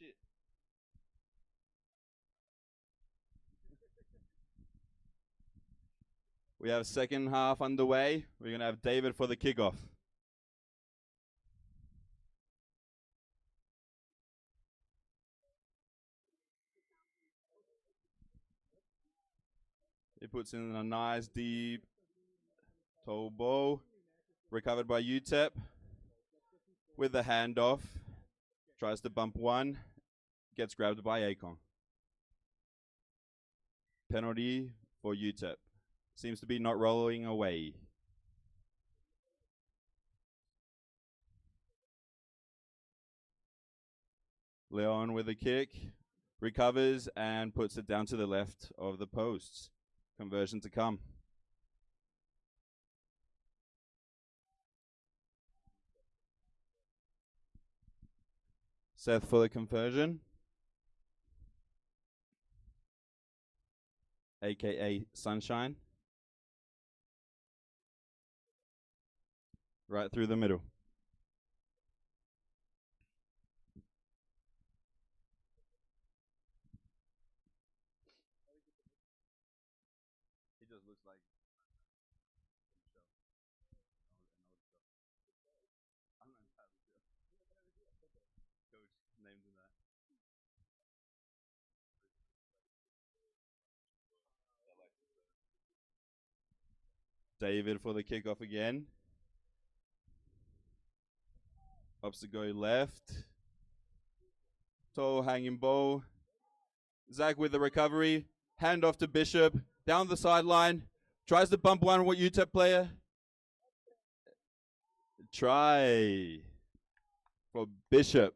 shit. We have second half underway. We're going to have David for the kickoff. He puts in a nice deep toe ball. Recovered by UTEP. With the handoff. Tries to bump one. Gets grabbed by Akon. Penalty for UTEP. Seems to be not rolling away. Leon with a kick. Recovers and puts it down to the left of the posts. Conversion to come. Seth for the conversion. AKA Sunshine. Right through the middle. He just looks like I'm not entirely sure. Coach named him that. David for the kickoff again. Ups to go left. Toe hanging ball. Zach with the recovery. Hand off to Bishop. Down the sideline. Tries to bump one with UTEP player. Try for Bishop.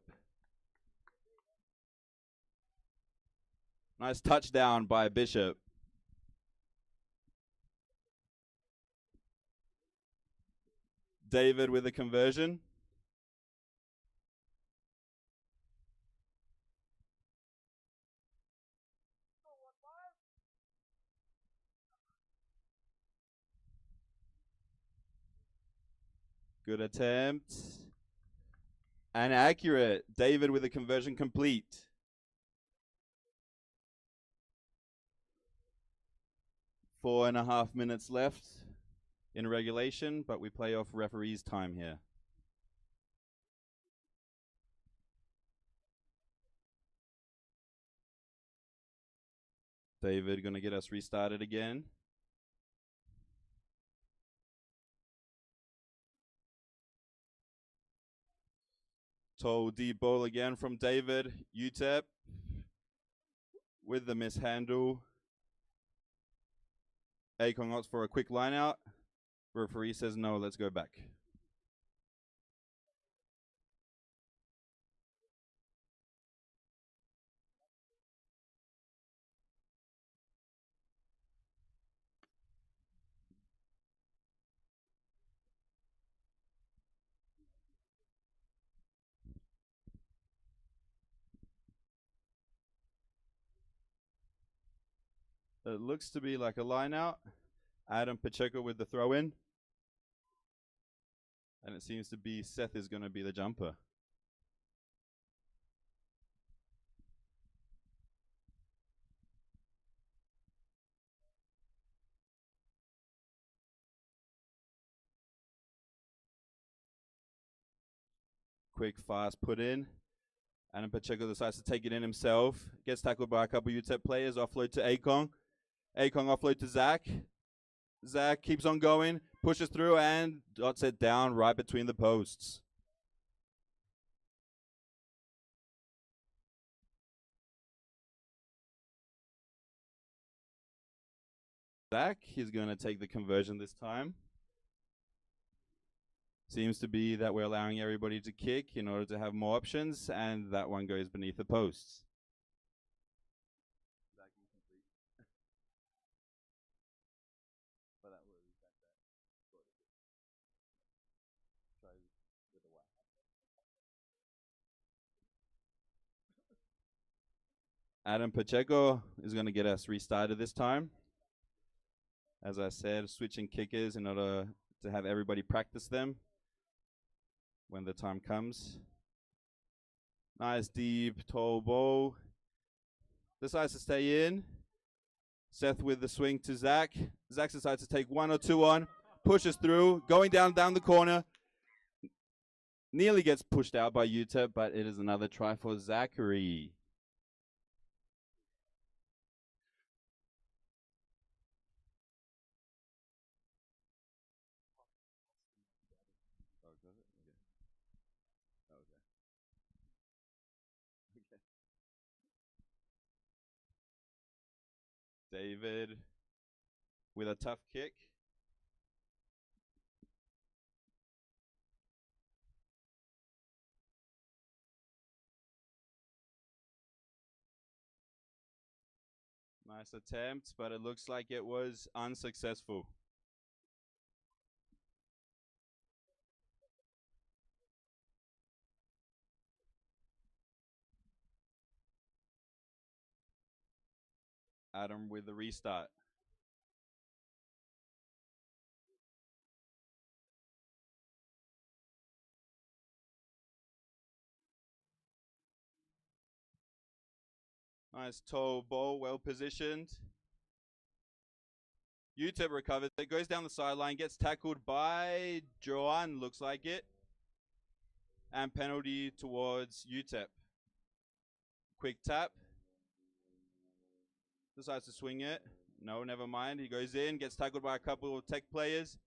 Nice touchdown by Bishop. David with the conversion. Good attempt. And accurate. David with the conversion complete. Four and a half minutes left in regulation, but we play off referee's time here. David gonna get us restarted again. Toe deep ball again from David. UTEP with the mishandle. Akon opts for a quick line out. Referee says no, let's go back. It looks to be like a line out. Adam Pacheco with the throw in. And it seems to be Seth is going to be the jumper. Quick, fast put in. Adam Pacheco decides to take it in himself. Gets tackled by a couple UTEP players. Offload to Akon. Akon offload to Zach. Zach keeps on going, pushes through and dots it down right between the posts. Zach, he's going to take the conversion this time. Seems to be that we're allowing everybody to kick in order to have more options, and that one goes beneath the posts. Adam Pacheco is going to get us restarted this time. As I said, switching kickers in order to have everybody practice them when the time comes. Nice deep toe ball. Decides to stay in. Seth with the swing to Zach. Zach decides to take 1 or 2 on. Pushes through. Going down the corner. Nearly gets pushed out by UTEP, but it is another try for Zachary. David with a tough kick. Nice attempt, but it looks like it was unsuccessful. Adam with the restart. Nice toe ball, well positioned. UTEP recovers. It goes down the sideline, gets tackled by Joanne, looks like it. And penalty towards UTEP. Quick tap. Decides to swing it. No, never mind. He goes in, gets tackled by a couple of Tech players.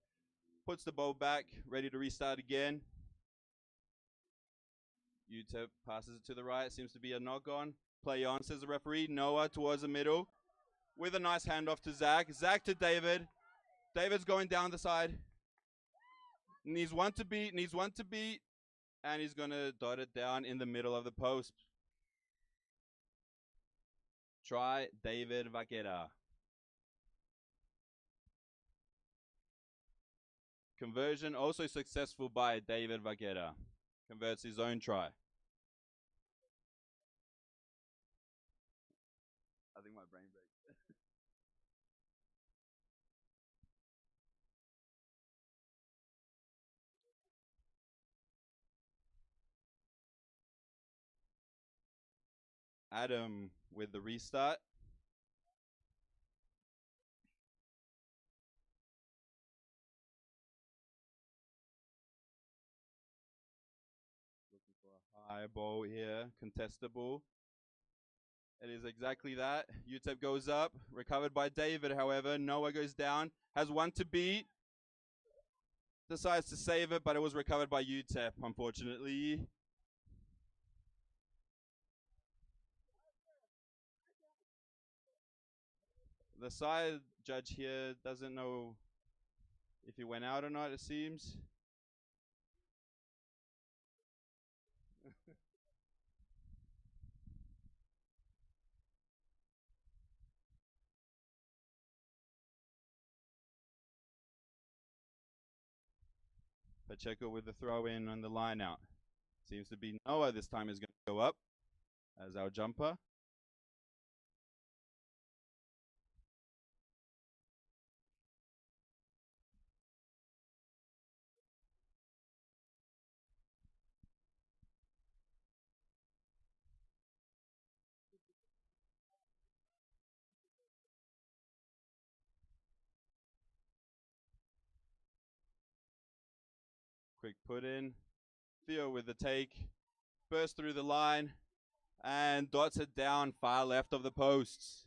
Puts the ball back, ready to restart again. UTEP passes it to the right. Seems to be a knock on. Play on, says the referee. Noah towards the middle. With a nice handoff to Zach. Zach to David. David's going down the side. Needs one to beat. And he's going to dot it down in the middle of the post. Try David Vaquera. Conversion also successful by David Vaquera. Converts his own try. I think my brain breaks. Adam with the restart. Looking for a high ball here, contestable. It is exactly that. UTEP goes up, recovered by David, however. Noah goes down, has one to beat. Decides to save it, but it was recovered by UTEP, unfortunately. The side judge here doesn't know if he went out or not, it seems. Pacheco with the throw in on the line out. Seems to be Noah this time is going to go up as our jumper. Quick put in. Theo with the take. Bursts through the line and dots it down far left of the posts.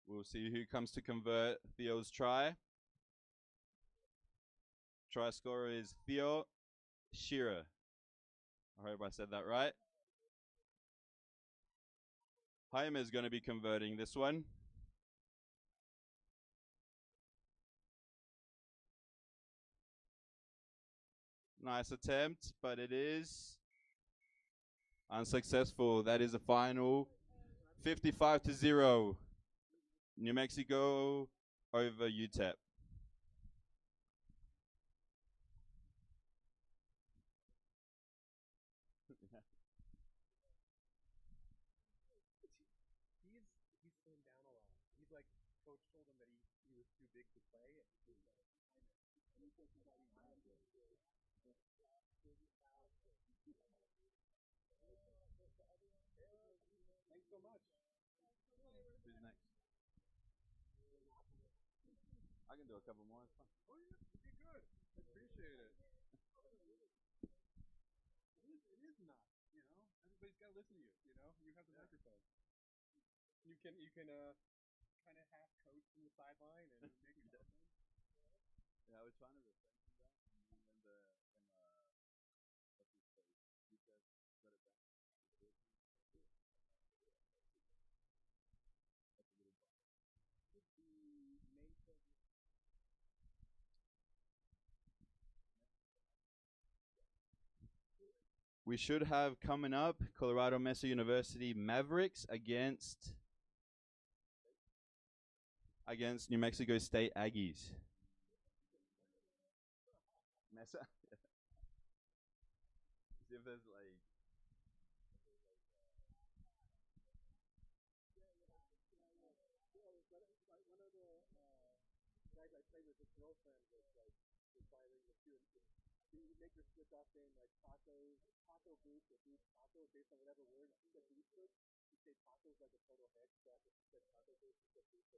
We'll see who comes to convert Theo's try. Try scorer is Theo Shearer. I hope I said that right. Jaime is going to be converting this one. Nice attempt, but it is unsuccessful. That is a final 55-0. New Mexico over UTEP. He's slimmed down a lot. He's like, coach told him that he was too big to play. so much. Who's next? I can do a couple more. It's fun. Oh yeah, you're good. I appreciate it. It is not. You know, everybody's got to listen to you. You know, you have the microphone. You can kind of half coach from the sideline and make it happen. Yeah, I was trying to refrain from that, and then what's his face? He said, "Let it back." That's a little bummer. We should have coming up Colorado Mesa University Mavericks against New Mexico State Aggies. Mesa. See if there's like. One of the guys I played with, his girlfriend was like bilingual too. And you make your switch off saying like taco boots or boots taco based on whatever word. She said boots first. You say tacos like a total head. So after she said taco boots, she said boots.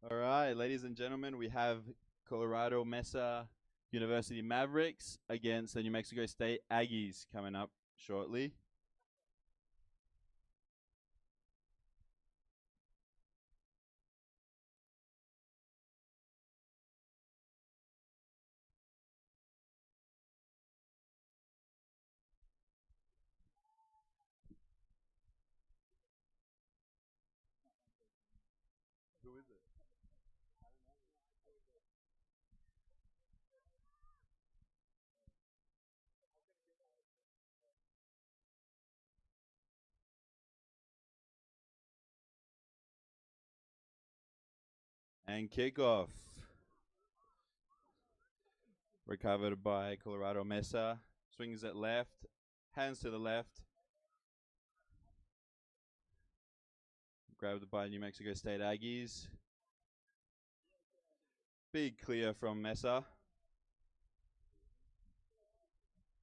All right, ladies and gentlemen, we have Colorado Mesa University Mavericks against the New Mexico State Aggies coming up shortly. Who is it? And kickoff. Recovered by Colorado Mesa. Swings it left. Hands to the left. Grabbed by New Mexico State Aggies. Big clear from Mesa.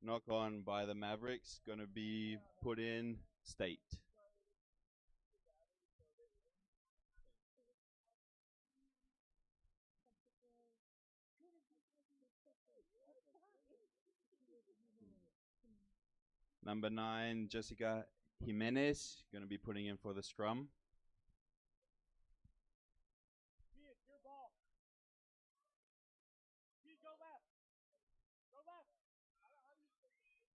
knock on by the Mavericks. Going to be put in State. Number 9, Jessica Jimenez, going to be putting in for the scrum. It's your ball. Go left. Go left.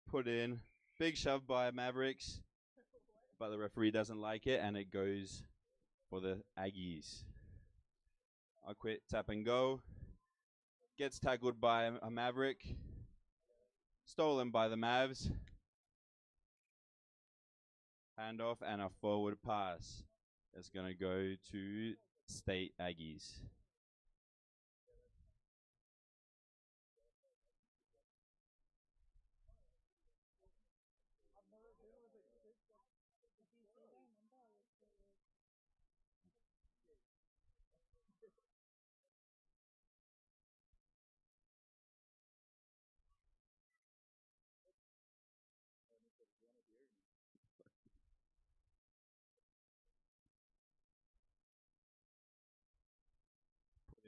Put in. Big shove by Mavericks, but the referee doesn't like it, and it goes for the Aggies. I quit, tap and go. Gets tackled by a Maverick. Stolen by the Mavs. Handoff and a forward pass. It's going to go to State Aggies.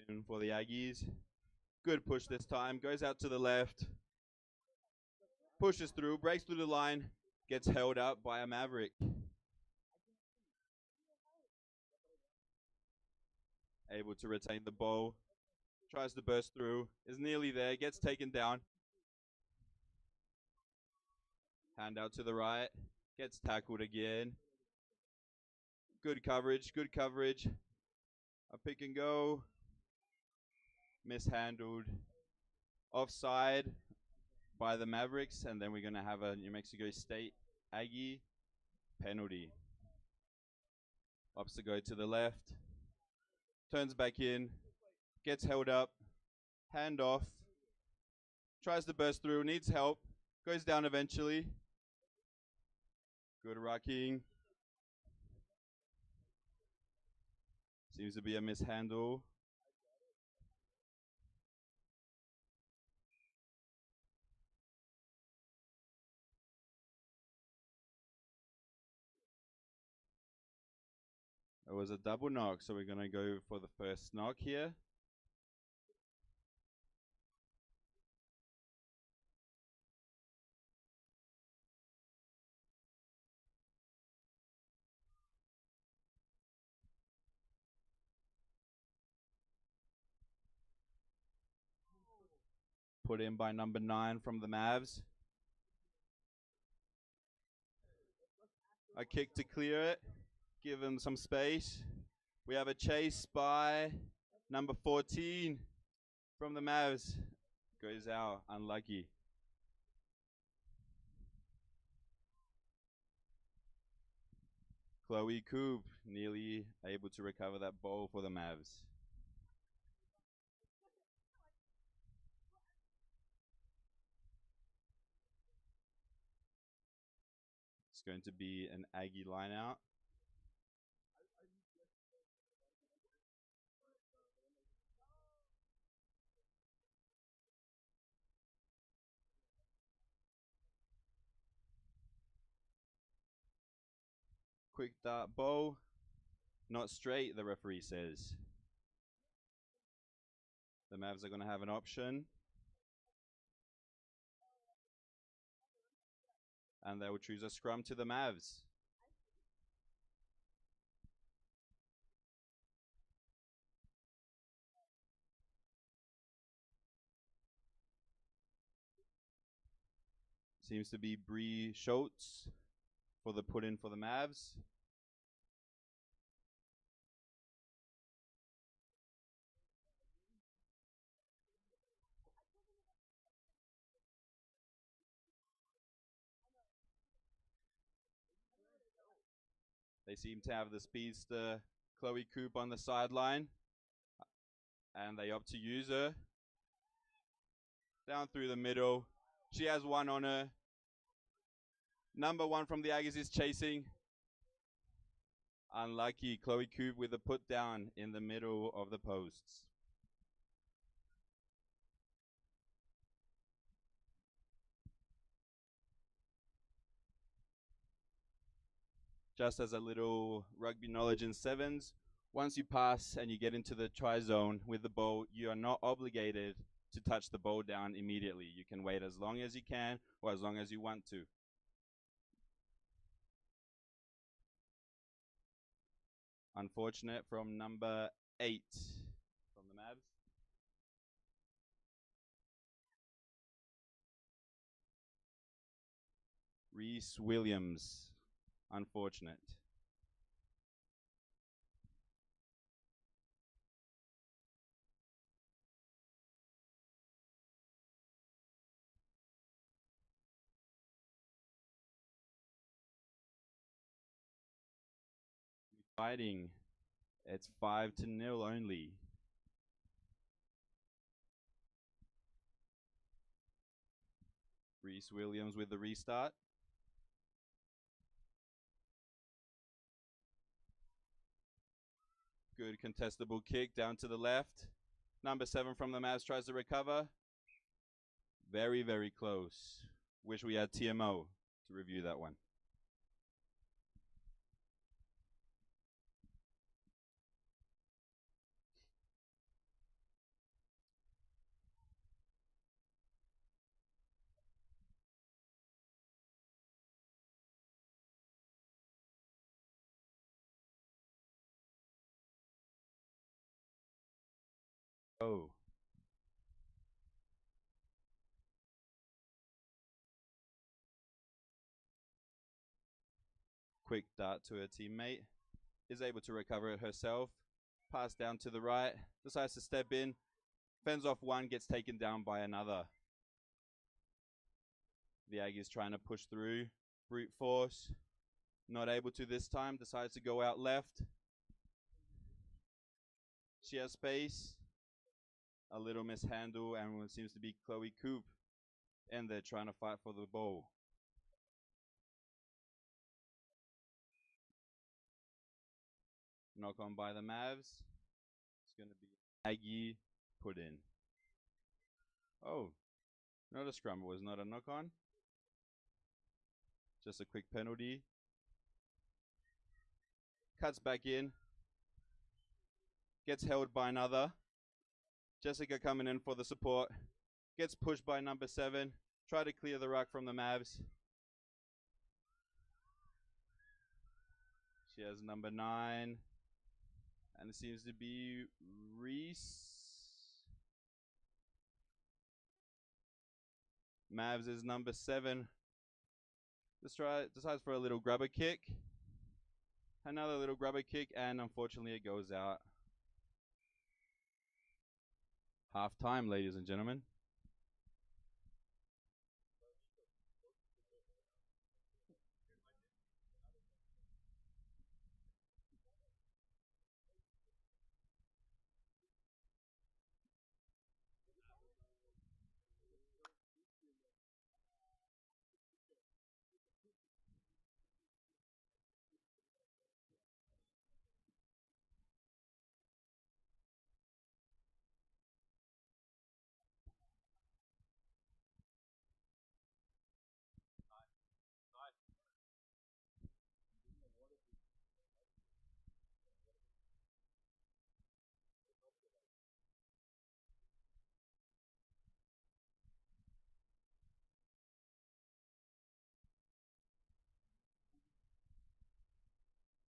In for the Aggies. Good push this time. Goes out to the left. Pushes through. Breaks through the line. Gets held up by a Maverick. Able to retain the ball. Tries to burst through. Is nearly there. Gets taken down. Hand out to the right. Gets tackled again. Good coverage. Good coverage. A pick and go. Mishandled. Offside by the Mavericks, and then we're going to have a New Mexico State Aggie penalty. Opts to go to the left. Turns back in. Gets held up. Hand off. Tries to burst through. Needs help. Goes down eventually. Good rucking. Seems to be a mishandle. It was a double knock, so we're going to go for the first knock here. Put in by number 9 from the Mavs. A kick to clear it. Give him some space. We have a chase by number 14 from the Mavs. Goes out, unlucky. Chloe Coop nearly able to recover that ball for the Mavs. It's going to be an Aggie line out. Quick dart ball. Not straight, the referee says. The Mavs are going to have an option. And they will choose a scrum to the Mavs. Seems to be Bree Schultz for the put in for the Mavs. They seem to have the speedster Chloe Coop on the sideline, and they opt to use her. Down through the middle. She has one on her. Number 1 from the Aggies is chasing. Unlucky. Chloe Coop with a put down in the middle of the posts. Just as a little rugby knowledge in sevens, once you pass and you get into the try zone with the ball, you are not obligated to touch the ball down immediately. You can wait as long as you can or as long as you want to. Unfortunate from number 8 from the Mavs. Reese Williams. Unfortunate. Fighting. It's 5-0 only. Reese Williams with the restart. Good contestable kick down to the left. Number 7 from the Mavs tries to recover. Very, very close. Wish we had TMO to review that one. Oh. Quick dart to her teammate. Is able to recover it herself. Pass down to the right. Decides to step in. Fends off one, gets taken down by another. The Aggies trying to push through. Brute force. Not able to this time. Decides to go out left. She has space. A little mishandle, and it seems to be Chloe Coop. And they're trying to fight for the ball. Knock on by the Mavs. It's going to be Aggie put in. Oh, not a scrum. It was not a knock on. Just a quick penalty. Cuts back in. Gets held by another. Jessica coming in for the support. Gets pushed by number 7. Try to clear the ruck from the Mavs. She has number 9. And it seems to be Reese. Mavs is number 7. Decides for a little grubber kick. Another little grubber kick, and unfortunately it goes out. Half time, ladies and gentlemen.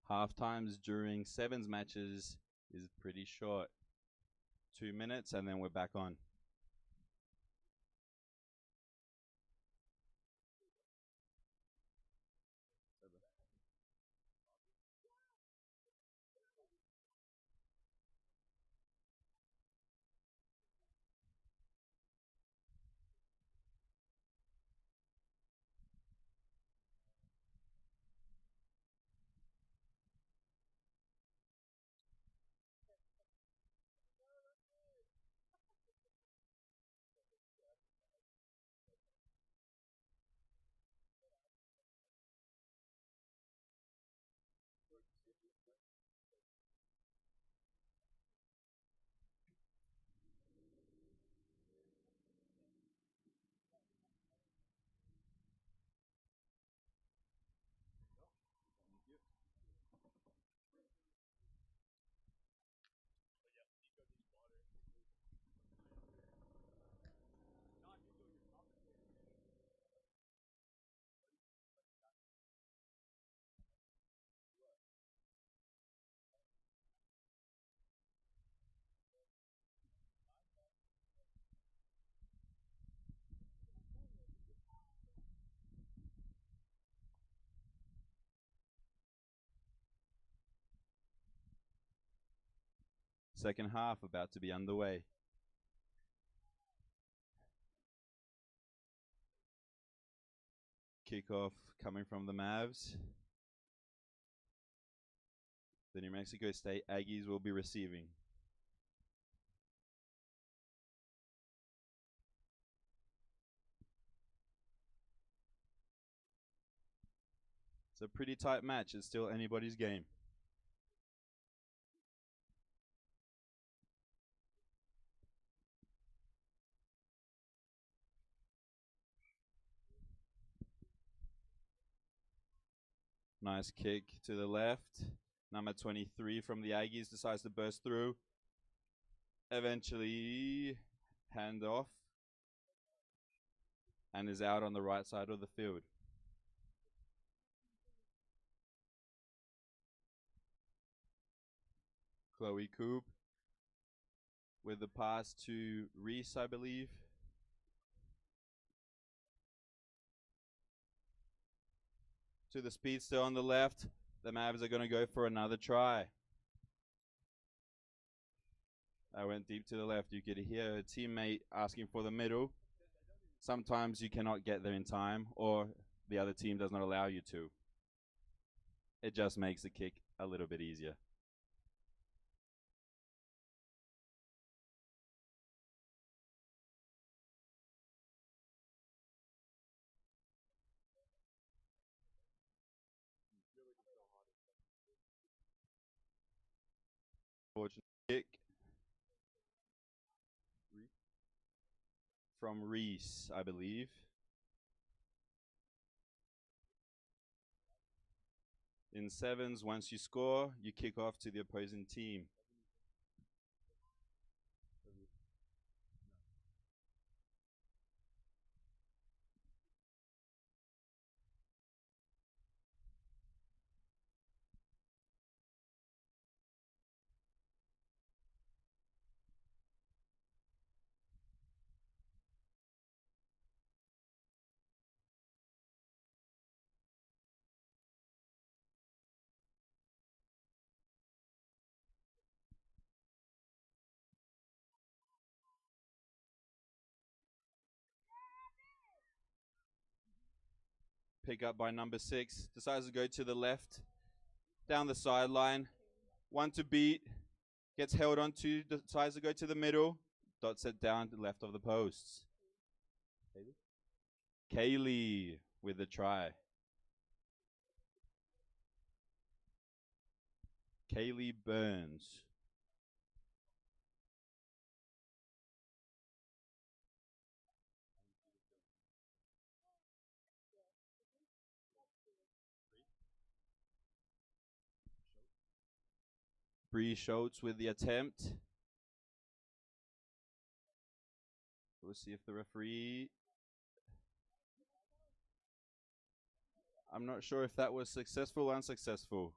Half times during 7's matches is pretty short. 2 minutes and then we're back on. Second half about to be underway. Kickoff coming from the Mavs. The New Mexico State Aggies will be receiving. It's a pretty tight match. It's still anybody's game. Nice kick to the left. Number 23 from the Aggies decides to burst through. Eventually, hand off. And is out on the right side of the field. Chloe Coop with the pass to Reese, I believe. To the speedster on the left. The Mavs are going to go for another try. I went deep to the left. You could hear a teammate asking for the middle. Sometimes you cannot get there in time, or the other team does not allow you to. It just makes the kick a little bit easier. Fortunate kick from Reese, I believe. In 7's, once you score, you kick off to the opposing team. Pick up by number 6. Decides to go to the left. Down the sideline. One to beat. Gets held on to. Decides to go to the middle. Dots it down to the left of the posts. Kaylee with the try. Kaylee Burns. Bree Schultz with the attempt. We'll see if the referee... I'm not sure if that was successful or unsuccessful.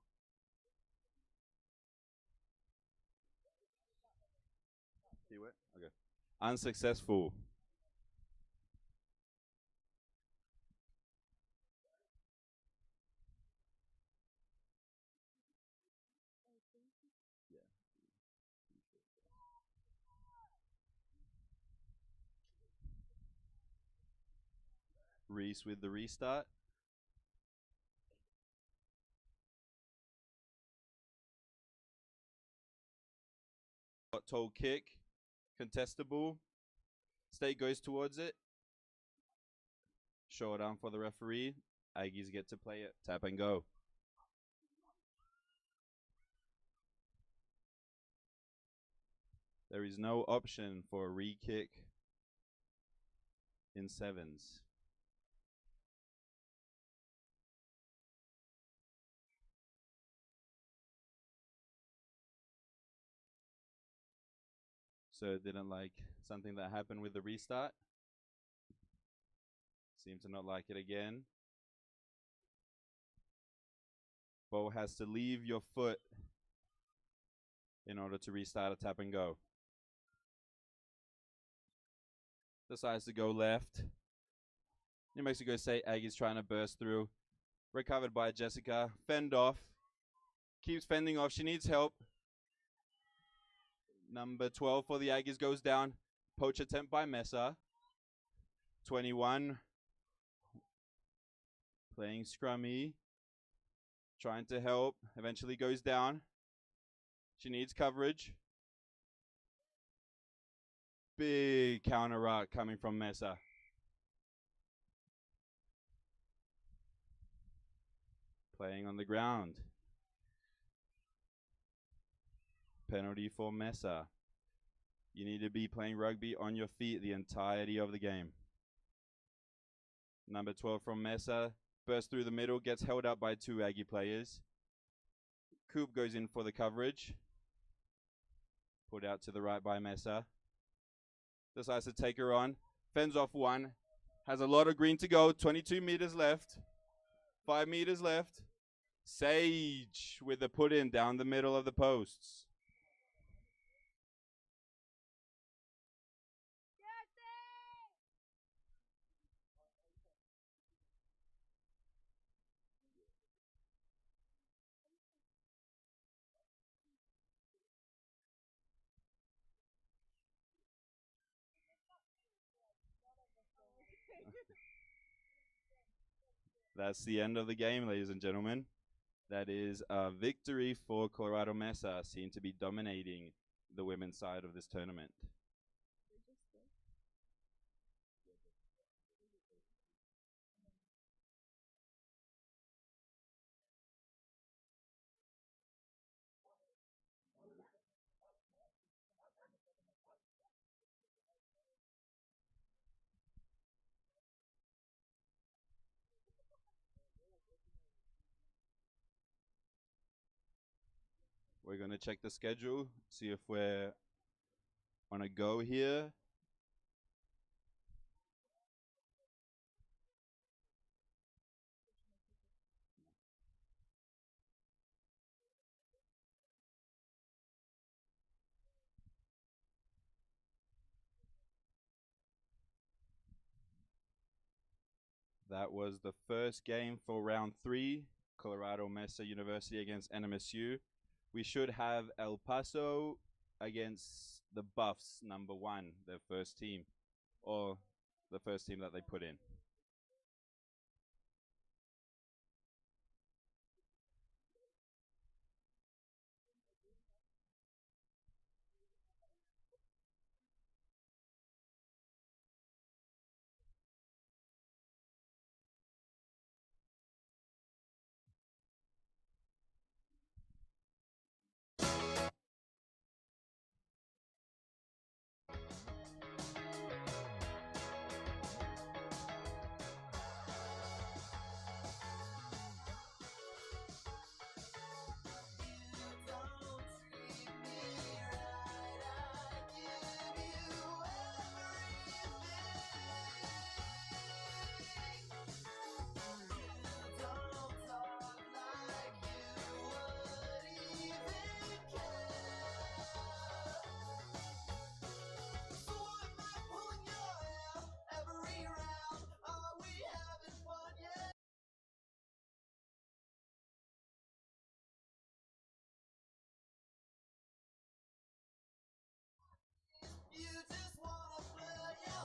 Okay. Unsuccessful. Reese with the restart. Toe kick, contestable. State goes towards it. Show it down for the referee. Aggies get to play it. Tap and go. There is no option for a re-kick in 7's. So it didn't like something that happened with the restart. Seem to not like it again. Ball has to leave your foot in order to restart a tap and go. Decides to go left. New Mexico State Aggies trying to burst through. Recovered by Jessica. Fend off. Keeps fending off. She needs help. Number 12 for the Aggies goes down. Poach attempt by Mesa. 21. Playing scrummy. Trying to help. Eventually goes down. She needs coverage. Big counter ruck coming from Mesa. Playing on the ground. Penalty for Mesa. You need to be playing rugby on your feet the entirety of the game. Number 12 from Mesa. Bursts through the middle, gets held up by 2 Aggie players. Coop goes in for the coverage. Put out to the right by Mesa. Decides to take her on. Fends off 1. Has a lot of green to go. 22 meters left. 5 meters left. Sage with the put in down the middle of the posts. That's the end of the game, ladies and gentlemen. That is a victory for Colorado Mesa, seen to be dominating the women's side of this tournament. We're going to check the schedule, see if we're on a go here. That was the first game for round 3, Colorado Mesa University against NMSU. We should have El Paso against the Buffs, number 1, their first team, or the first team that they put in.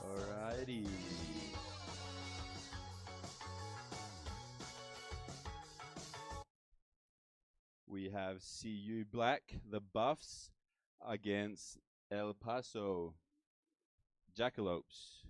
Alrighty. We have CU Black, the Buffs, against El Paso Jackalopes.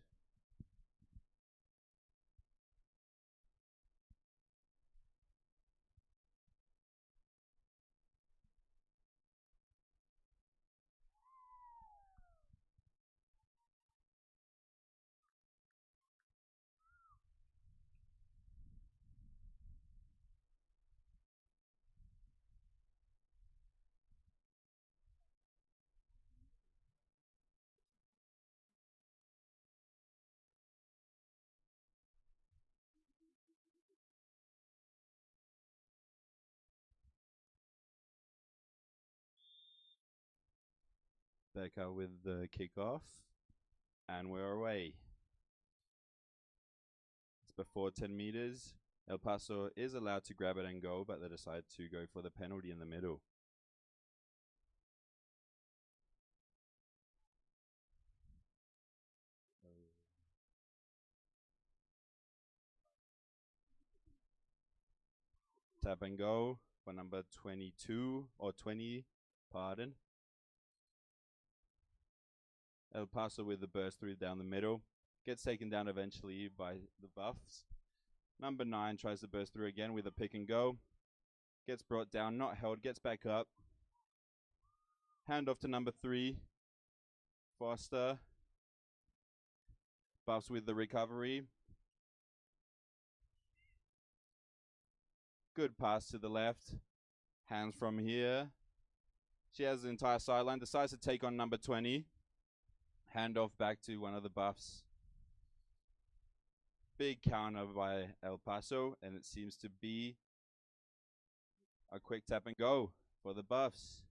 Becca with the kickoff, and we're away. It's before 10 meters. El Paso is allowed to grab it and go, but they decide to go for the penalty in the middle. tap and go for number 22 or 20, pardon. El Paso with the burst through down the middle. Gets taken down eventually by the Buffs. Number 9 tries to burst through again with a pick and go. Gets brought down, not held, gets back up. Hand off to number 3. Foster. Buffs with the recovery. Good pass to the left. Hands from here. She has the entire sideline. Decides to take on number 20. Hand off back to one of the Buffs. Big counter by El Paso, and it seems to be a quick tap and go for the Buffs.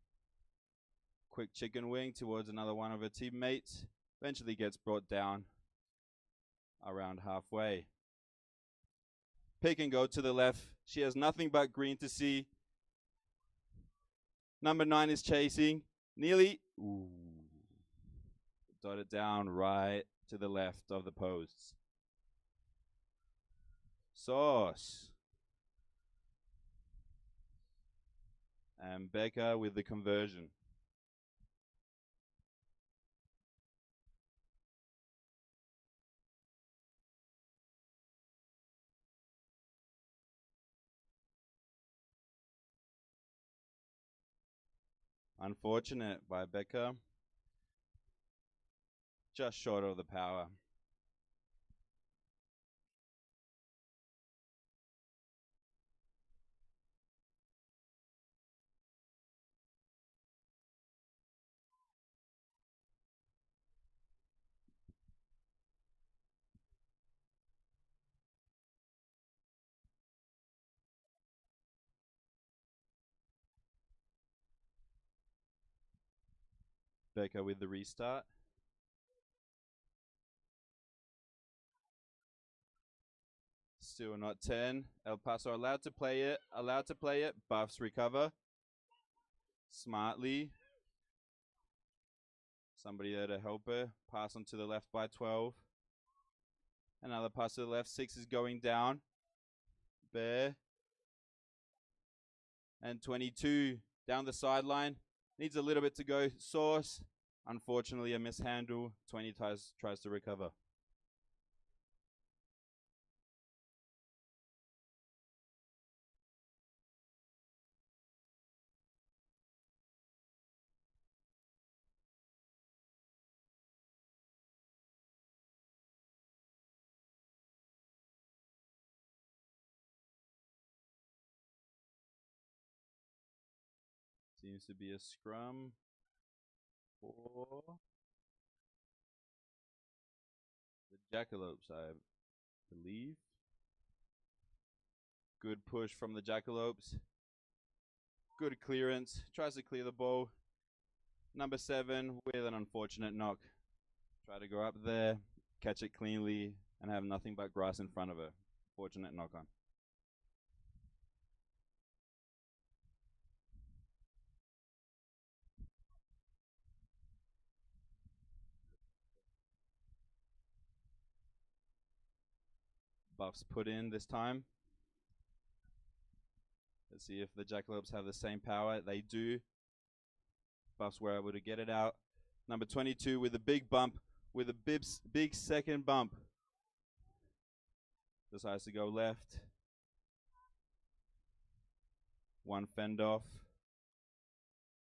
Quick chicken wing towards another one of her teammates. Eventually gets brought down around halfway. Pick and go to the left. She has nothing but green to see. Number 9 is chasing. Nearly. Ooh. Dot it down right to the left of the posts. Sauce. And Becca with the conversion. Unfortunate by Becca. Just short of the power. Becca with the restart. Still not 10. El Paso allowed to play it. Allowed to play it. Buffs recover. Smartly. Somebody there to help her. Pass on to the left by 12. Another pass to the left. 6 is going down. Bear. And 22 down the sideline. Needs a little bit to go. Sauce. Unfortunately, a mishandle. 20 tries to recover. Seems to be a scrum for the Jackalopes, I believe. Good push from the Jackalopes. Good clearance. Tries to clear the ball. Number 7 with an unfortunate knock. Try to go up there, catch it cleanly, and have nothing but grass in front of her. Fortunate knock on. Buffs put in this time. Let's see if the Jackalopes have the same power. They do. Buffs were able to get it out. Number 22 with a big bump, with a big second bump. Decides to go left. One fend off.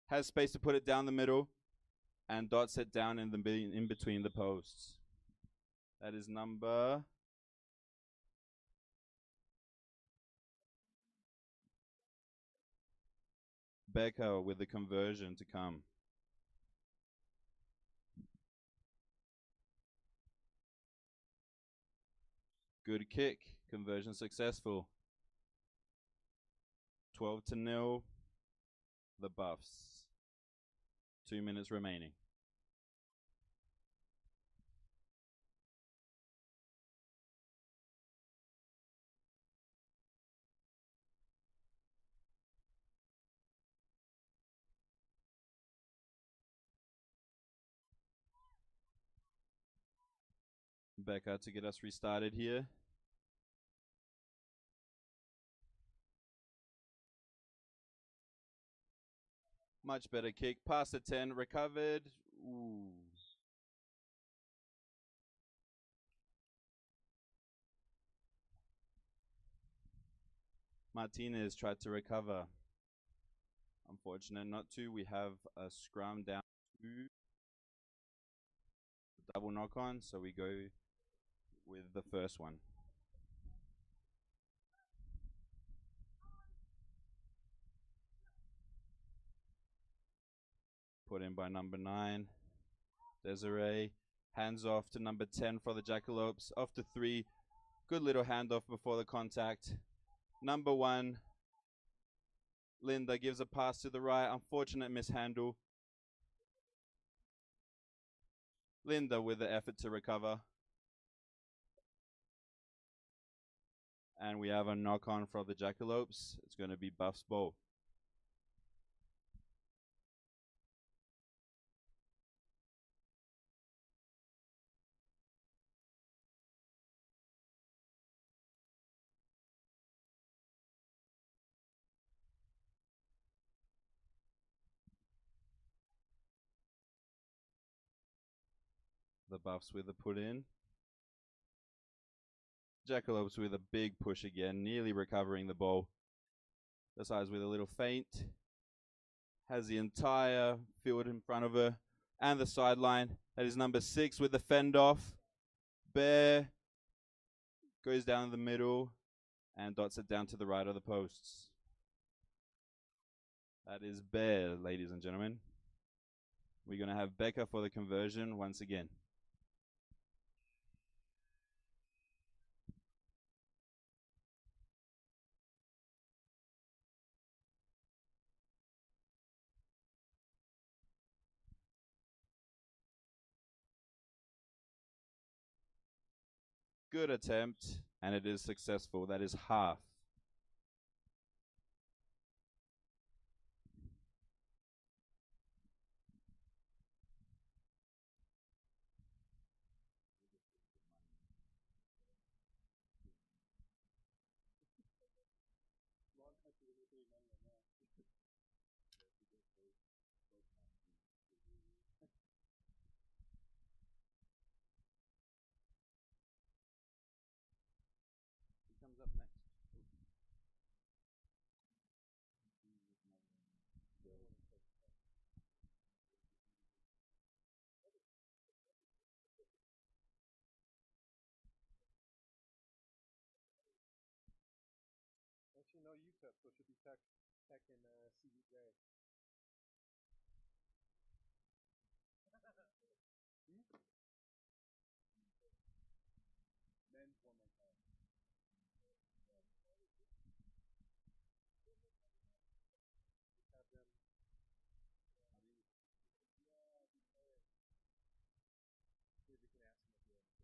Has space to put it down the middle, and dots it down in between the posts. That is number Becca with the conversion to come. Good kick. Conversion successful. 12-0. The Buffs. 2 minutes remaining. Becca to get us restarted here. Much better kick. Past the 10. Recovered. Ooh. Martinez tried to recover. Unfortunate not to. We have a scrum down to double knock on, so we go with the first one. Put in by number 9, Desiree. Hands off to number 10 for the Jackalopes. Off to 3. Good little handoff before the contact. Number 1, Linda gives a pass to the right. Unfortunate mishandle. Linda with the effort to recover. And we have a knock on for the Jackalopes. It's going to be Buff's ball. The Buffs with a put in. Jackalopes with a big push again, nearly recovering the ball. The sides with a little feint. Has the entire field in front of her and the sideline. That is number 6 with the fend off. Bear goes down the middle and dots it down to the right of the posts. That is Bear, ladies and gentlemen. We're going to have Becca for the conversion once again. Good attempt, and it is successful. That is half. Who comes up next? Actually, no UTEP, so it should be Tech and CBJ. Men's 1-on-5. Have them. See if we can ask them if you want to.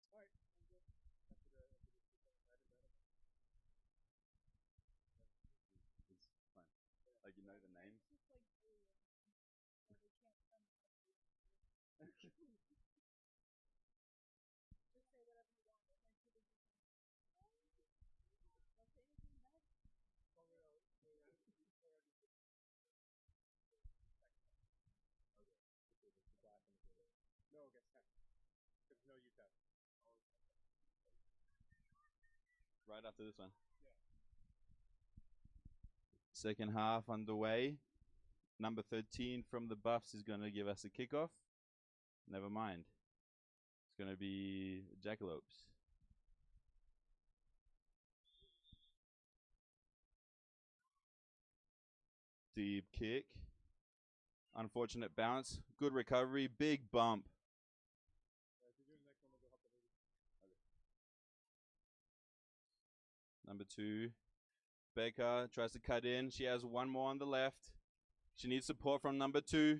Alright, I'm good. After the I didn't know. It's fun. Like, you know the names? Just like bullying. Or they can't come back to you. Just say whatever you want. It might be the Don't say anything bad. No, against Tech. Because no UTEP. Right after this one. Yeah. Second half underway. Number 13 from the Buffs is going to give us a kickoff. Never mind. It's going to be Jackalopes. Deep kick. Unfortunate bounce. Good recovery. Big bump. If you're doing the next one, we'll go help the lady. Number 2. Becca tries to cut in. She has one more on the left. She needs support from number 2.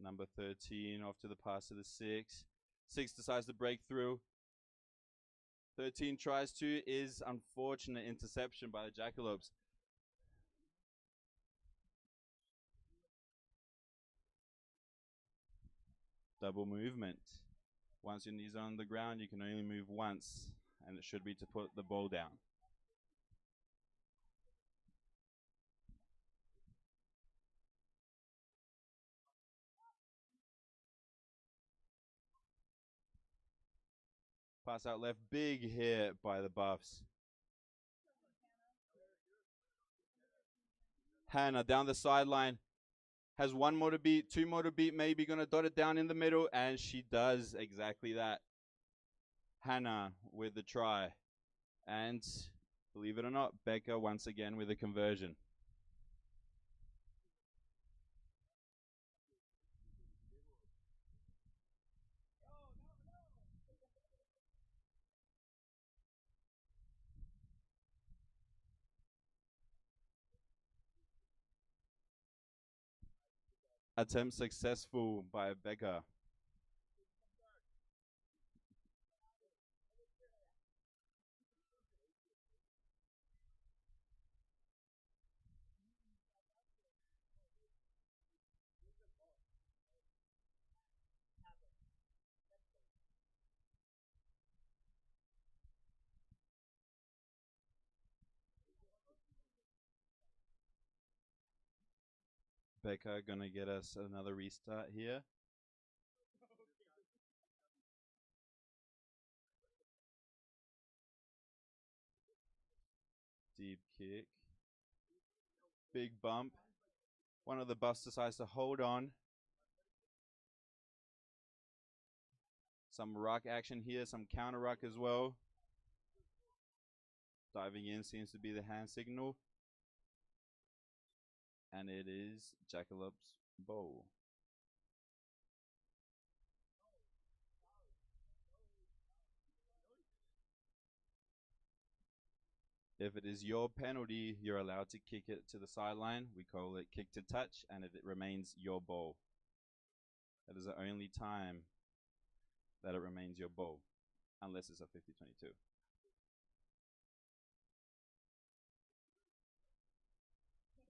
Number 13 off to the pass to the 6. 6 decides to break through. 13 tries to, is unfortunate interception by the Jackalopes. double movement. Once your knees are on the ground, you can only move once, and it should be to put the ball down. Pass out left, big hit by the Buffs. Hannah down the sideline. Has one more to beat, two more to beat, maybe going to dot it down in the middle, and she does exactly that. Hannah with the try. And believe it or not, Becca once again with a conversion. Attempt successful by Becca. Becca gonna get us another restart here. Deep kick. Big bump. One of the Buffs decides to hold on. Some ruck action here, some counter ruck as well. Diving in seems to be the hand signal. And it is Jackalop's bowl. If it is your penalty, you're allowed to kick it to the sideline. We call it kick to touch, and it remains your ball. That is the only time that it remains your ball, unless it's a 50-22.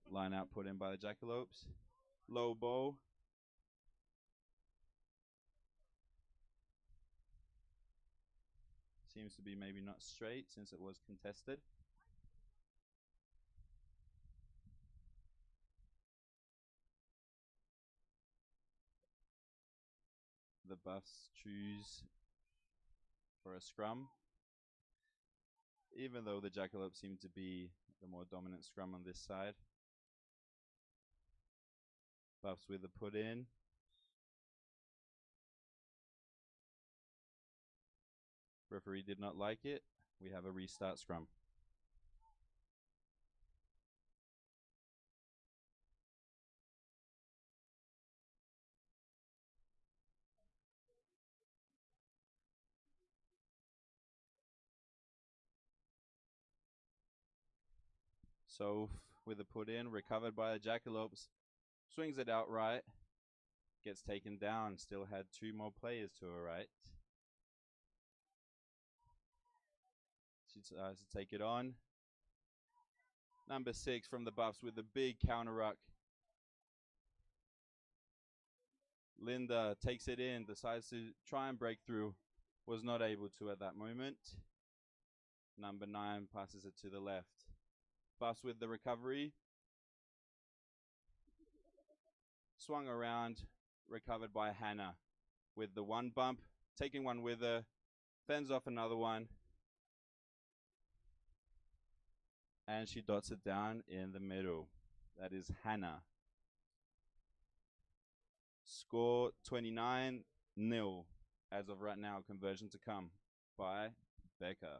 Line out put in by the Jackalopes. Low ball. Seems to be maybe not straight since it was contested. The Buffs choose for a scrum, even though the Jackalopes seem to be the more dominant scrum on this side. Buffs with the put in. Referee did not like it. We have a restart scrum. So with the put in, recovered by the Jackalopes, swings it out right, gets taken down, still had two more players to her right. She decides to take it on. Number 6 from the Buffs with the big counter ruck. Linda takes it in, decides to try and break through, was not able to at that moment. Number 9 passes it to the left. Buffs with the recovery. Swung around, recovered by Hannah with the one bump, taking one with her, fends off another one, and she dots it down in the middle. That is Hannah. Score 29-0 as of right now. Conversion to come by Becca.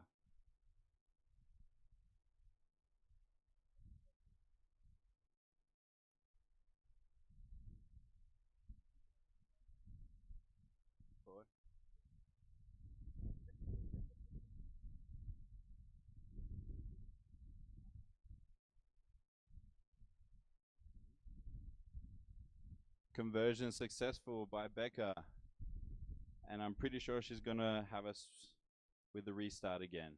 Conversion successful by Becca, and I'm pretty sure she's gonna have us with the restart again.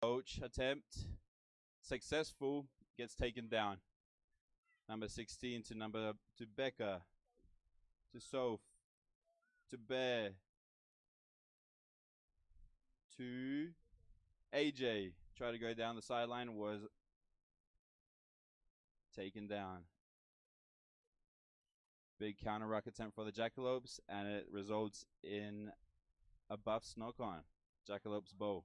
Poach attempt. Successful. Gets taken down. Number 16 to Becca. To Soph. To Bear. To AJ. Tried to go down the sideline. Was taken down. Big counter ruck attempt for the Jackalopes, and it results in a Buffs knock on. Jackalopes bow.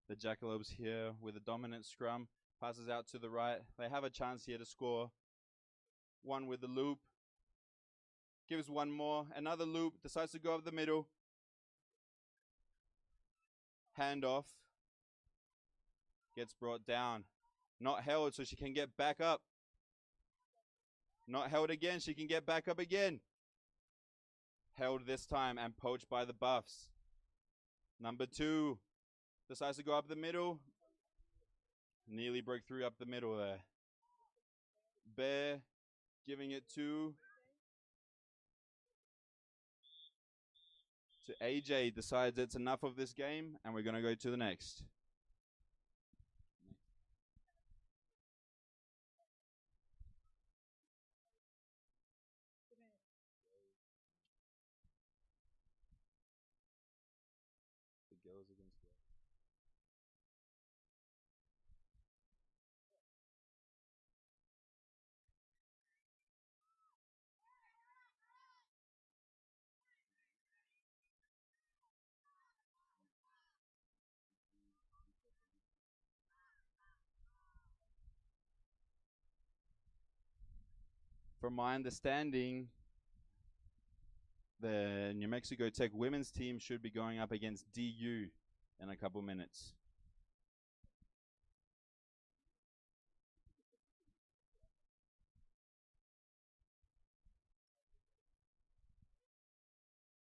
The Jackalopes here with a dominant scrum. Passes out to the right. They have a chance here to score. One with the loop. Gives one more. Another loop. Decides to go up the middle. Handoff. Gets brought down. Not held, so she can get back up. Not held again. She can get back up again. Held this time and poached by the Buffs. Number 2. Decides to go up the middle. Nearly broke through up the middle there. Bear giving it to AJ. Decides it's enough of this game and we're going to go to the next. The girls against the From my understanding, the New Mexico Tech women's team should be going up against DU in a couple minutes.